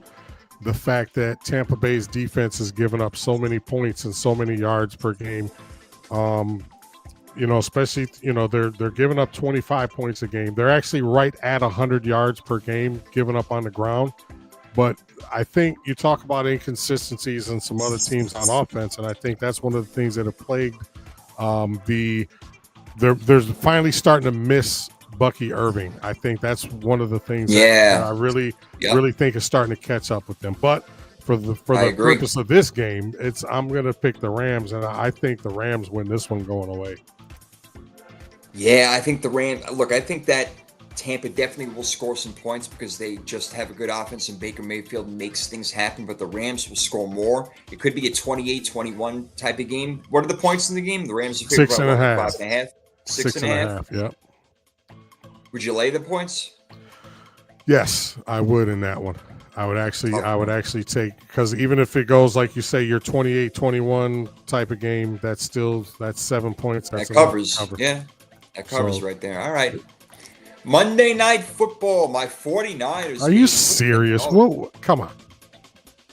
B: the fact that Tampa Bay's defense has given up so many points and so many yards per game. Especially, they're giving up 25 points a game. They're actually right at 100 yards per game given up on the ground. But I think you talk about inconsistencies in some other teams on offense, and I think that's one of the things that have plagued they're finally starting to miss Bucky Irving. I think that's one of the things that I really think is starting to catch up with them. But for the purpose of this game, I'm going to pick the Rams, and I think the Rams win this one going away.
A: Yeah, I think the Rams. Look, I think that Tampa definitely will score some points because they just have a good offense, and Baker Mayfield makes things happen, but the Rams will score more. It could be a 28-21 type of game. What are the points in the game? The Rams are
B: 6.5.
A: 5.5. 6.5.
B: Yep.
A: Would you lay the points?
B: Yes, I would in that one. I would actually take, because even if it goes like you say, your 28-21 type of game, that's 7 points.
A: That covers. Yeah, that covers right there. All right. Monday Night Football, my 49ers.
B: Are you serious? Whoa, come on.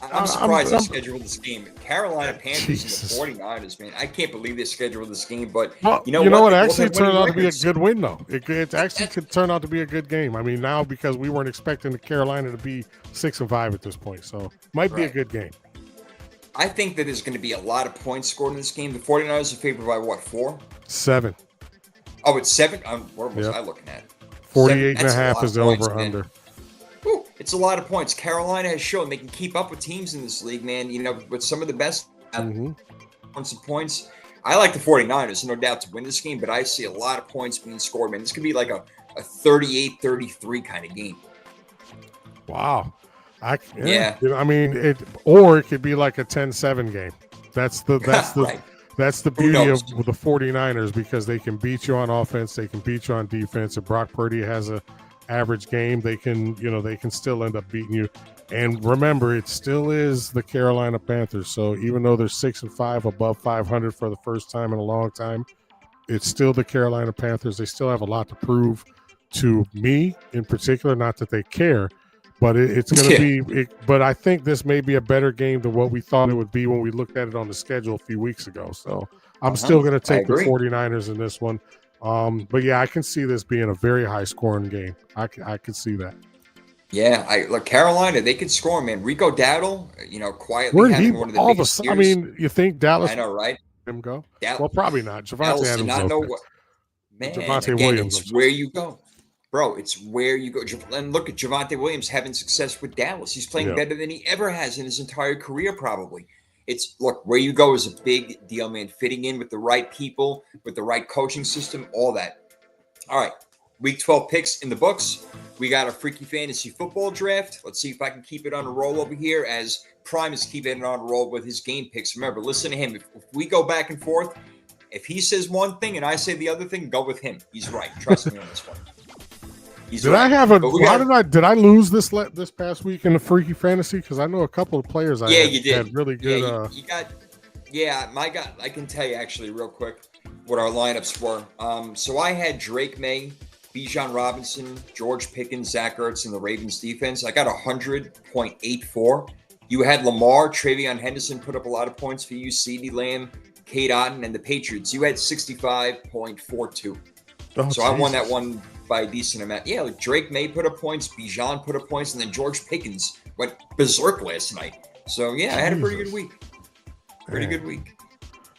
A: I'm surprised they scheduled this game. Carolina Panthers and the 49ers, man. I can't believe they scheduled this game, but you know what?
B: It actually turned out to be a good win, though. It actually could turn out to be a good game. I mean, now because we weren't expecting the Carolina to be 6-5 at this point, so might be a good game.
A: I think that there's going to be a lot of points scored in this game. The 49ers are favored by what, 4?
B: 7.
A: Oh, it's 7? What was I looking at?
B: 48.5 is the over-under.
A: It's a lot of points. Carolina has shown they can keep up with teams in this league, man. With some of the best on some points. I like the 49ers, no doubt, to win this game, but I see a lot of points being scored, man. This could be like a 38-33 kind of game.
B: Wow. I mean, it could be like a 10-7 game. That's the
A: right.
B: That's the beauty of the 49ers, because they can beat you on offense, they can beat you on defense. If Brock Purdy has a average game, they can still end up beating you. And remember, it still is the Carolina Panthers. So even though they're 6-5, above 500 for the first time in a long time, it's still the Carolina Panthers. They still have a lot to prove to me in particular. Not that they care, but it's going to be. But I think this may be a better game than what we thought it would be when we looked at it on the schedule a few weeks ago. So I'm still going to take the 49ers in this one. But yeah, I can see this being a very high scoring game. I can see that.
A: Yeah, look, Carolina, they could score, man. Rico Dowdle, quietly having one of the biggest years.
B: I mean, you think Dallas?
A: I know, right?
B: Him go? Well, probably not. Javonte Adams.
A: Not know what. Man,
B: Javonte Williams.
A: It's where you go, bro. It's where you go. And look at Javonte Williams having success with Dallas. He's playing better than he ever has in his entire career, probably. It's look, where you go is a big deal, man. Fitting in with the right people, with the right coaching system, all that. All right, week 12 picks in the books. We got a freaky fantasy football draft. Let's see if I can keep it on a roll over here as Prime is keeping it on a roll with his game picks. Remember, listen to him. If we go back and forth, if he says one thing and I say the other thing, go with him. He's right. Trust me on this one. He's
B: did
A: right.
B: I have a? Did I lose this past week in the freaky fantasy? Because I know a couple of players.
A: You did.
B: Had really good.
A: You got. Yeah, my God. I can tell you actually real quick what our lineups were. So I had Drake May, Bijan Robinson, George Pickens, Zach Ertz, and the Ravens defense. I got 100.84. You had Lamar, Travion Henderson put up a lot of points for you. CeeDee Lamb, Kate Otten, and the Patriots. You had 65.42. So I won that one by a decent amount. Yeah, like Drake May put up points, Bijan put up points, and then George Pickens went berserk last night. So yeah, I had a pretty good week. Good week.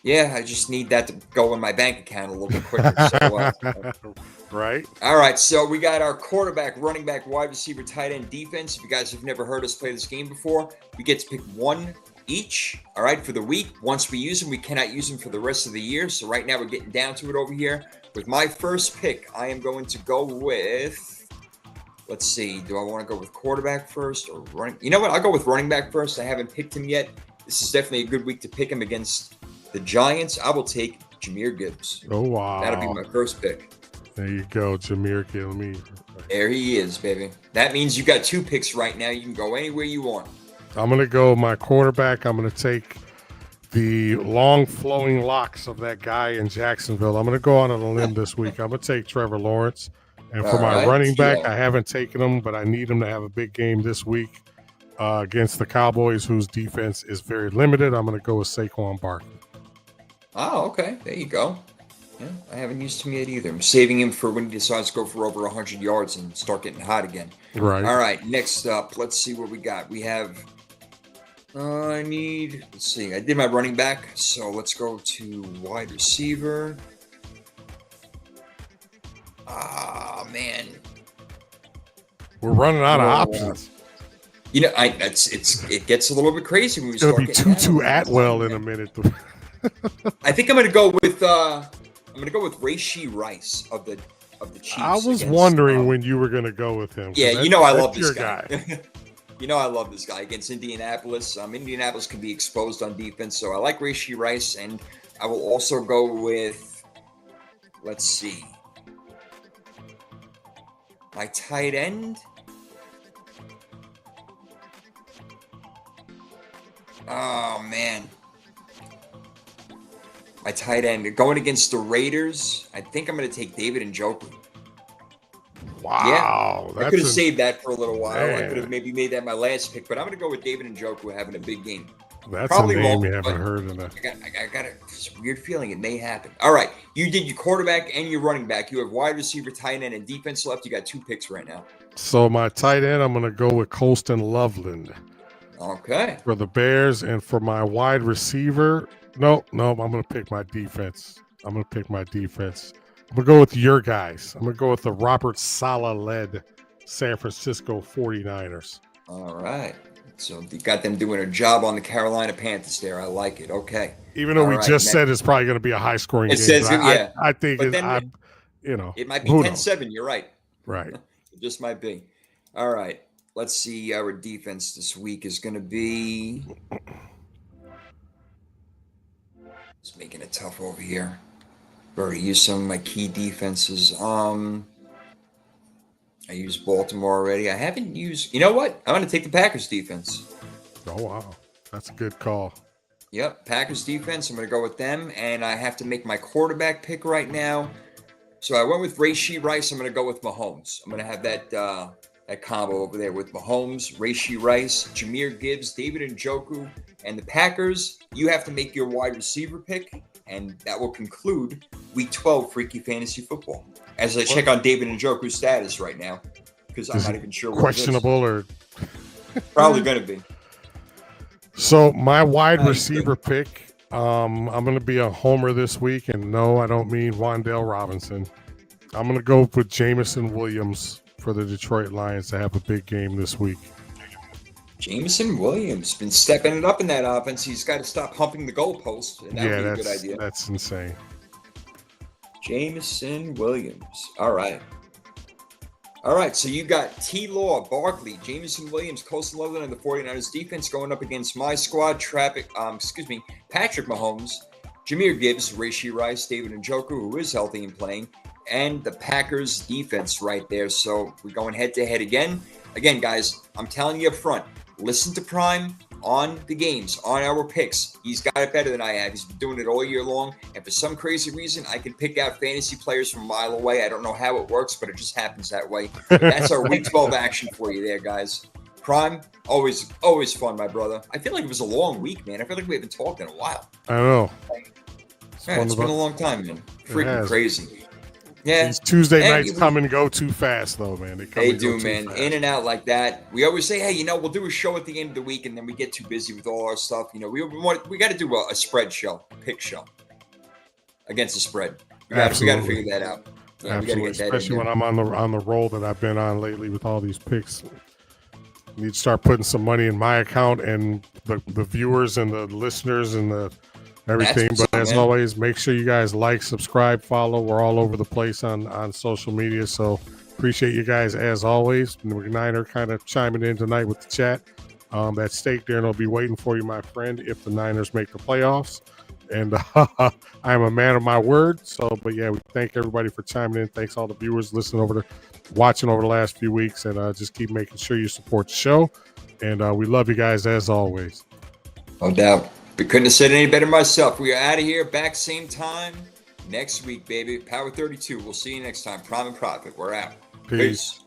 A: Yeah, I just need that to go in my bank account a little bit quicker. So,
B: right.
A: All right, so we got our quarterback, running back, wide receiver, tight end, defense. If you guys have never heard us play this game before, we get to pick one each, all right, for the week. Once we use them, we cannot use them for the rest of the year. So right now we're getting down to it over here. With my first pick, I am going to go with, let's see, do I want to go with quarterback first or running? You know what? I'll go with running back first. I haven't picked him yet. This is definitely a good week to pick him against the Giants. I will take Jahmyr Gibbs.
B: Oh, wow.
A: That'll be my first pick.
B: There you go, Jahmyr Gibbs.
A: There he is, baby. That means you got two picks right now. You can go anywhere you want.
B: I'm going to go my quarterback. I'm going to take the long flowing locks of that guy in Jacksonville. I'm going to go on a limb this week. I'm going to take Trevor Lawrence. And for my running back, I haven't taken him, but I need him to have a big game this week against the Cowboys, whose defense is very limited. I'm going to go with Saquon Barkley.
A: Oh, okay. There you go. Yeah, I haven't used him yet either. I'm saving him for when he decides to go for over 100 yards and start getting hot again.
B: Right.
A: All right. Next up, let's see what we got. We have. Let's see. I did my running back, so let's go to wide receiver. Ah, man.
B: We're running out of options.
A: You know, it gets a little bit crazy when we
B: start getting. It's going to be Tutu Atwell in a minute.
A: I think I'm going to go with Rashee Rice of the Chiefs.
B: I was wondering when you were going to go with him.
A: Yeah, I love this guy. I love this guy against Indianapolis. Indianapolis can be exposed on defense, so I like Rashee Rice, and I will also go with, let's see, my tight end. Oh, man. My tight end. Going against the Raiders, I think I'm going to take David Njoku.
B: Wow.
A: Yeah, I could have saved that for a little while. Man. I could have maybe made that my last pick, but I'm going to go with David Njoku having a big game.
B: That's probably a name you haven't heard of.
A: I got a weird feeling it may happen. All right. You did your quarterback and your running back. You have wide receiver, tight end, and defense left. You got two picks right now.
B: So my tight end, I'm going to go with Colston Loveland.
A: Okay.
B: For the Bears, and for my wide receiver, no, I'm going to pick my defense. I'm going to go with your guys. I'm going to go with the Robert Saleh-led San Francisco 49ers.
A: All right. So you got them doing a job on the Carolina Panthers there. I like it. Okay.
B: Even though we just said it's probably going to be a high-scoring game.
A: Says,
B: I think it
A: might be 10-7. You're right.
B: Right.
A: It just might be. All right. Let's see. Our defense this week is going to be. Just making it tough over here. I've already used some of my key defenses. I used Baltimore already. I haven't used. You know what? I'm going to take the Packers defense.
B: Oh wow, that's a good call.
A: Yep, Packers defense. I'm going to go with them, and I have to make my quarterback pick right now. So I went with Rashee Rice. I'm going to go with Mahomes. I'm going to have that combo over there with Mahomes, Rashee Rice, Jahmyr Gibbs, David Njoku, and the Packers. You have to make your wide receiver pick, and that will conclude Week 12 Freaky Fantasy Football. As I check on David Njoku's status right now, because I'm not even sure.
B: Questionable or
A: probably going to be.
B: So my wide receiver pick, I'm going to be a homer this week, and no, I don't mean Wan'Dale Robinson. I'm going to go with Jameson Williams for the Detroit Lions to have a big game this week.
A: Jameson Williams been stepping it up in that offense. He's got to stop humping the goalpost, and that would be a good idea.
B: That's insane.
A: Jameson Williams. All right. All right, so you got T. Law, Barkley, Jameson Williams, Coastal Loveland, and the 49ers defense going up against my squad, Patrick Mahomes, Jahmyr Gibbs, Rashee Rice, David Njoku, who is healthy and playing, and the Packers defense right there. So we're going head-to-head again. Again, guys, I'm telling you up front, listen to Prime on the games, on our picks. He's got it better than I have. He's been doing it all year long. And for some crazy reason, I can pick out fantasy players from a mile away. I don't know how it works, but it just happens that way. But that's our Week 12 action for you there, guys. Prime, always fun, my brother. I feel like it was a long week, man. I feel like we haven't talked in a while.
B: I know.
A: It's been a long time, man. Freaking crazy. Yeah,
B: these Tuesday nights come and go too fast, though, man.
A: They do, man. In and out like that. We always say, hey, we'll do a show at the end of the week, and then we get too busy with all our stuff. We got to do a spread show, a pick show against the spread. We got to figure that out. Yeah,
B: absolutely, especially when I'm on the roll that I've been on lately with all these picks. Need to start putting some money in my account and the viewers and the listeners and the everything. But as always, make sure you guys like, subscribe, follow. We're all over the place on social media. So appreciate you guys as always. Niner kind of chiming in tonight with the chat. That steak dinner will be waiting for you, my friend, if the Niners make the playoffs. And I'm a man of my word. So, but yeah, we thank everybody for chiming in. Thanks all the viewers watching over the last few weeks, and just keep making sure you support the show. And we love you guys as always.
A: No doubt. We couldn't have said it any better myself. We are out of here. Back same time next week, baby. Power 32. We'll see you next time. Prime and Profit. We're out.
B: Peace.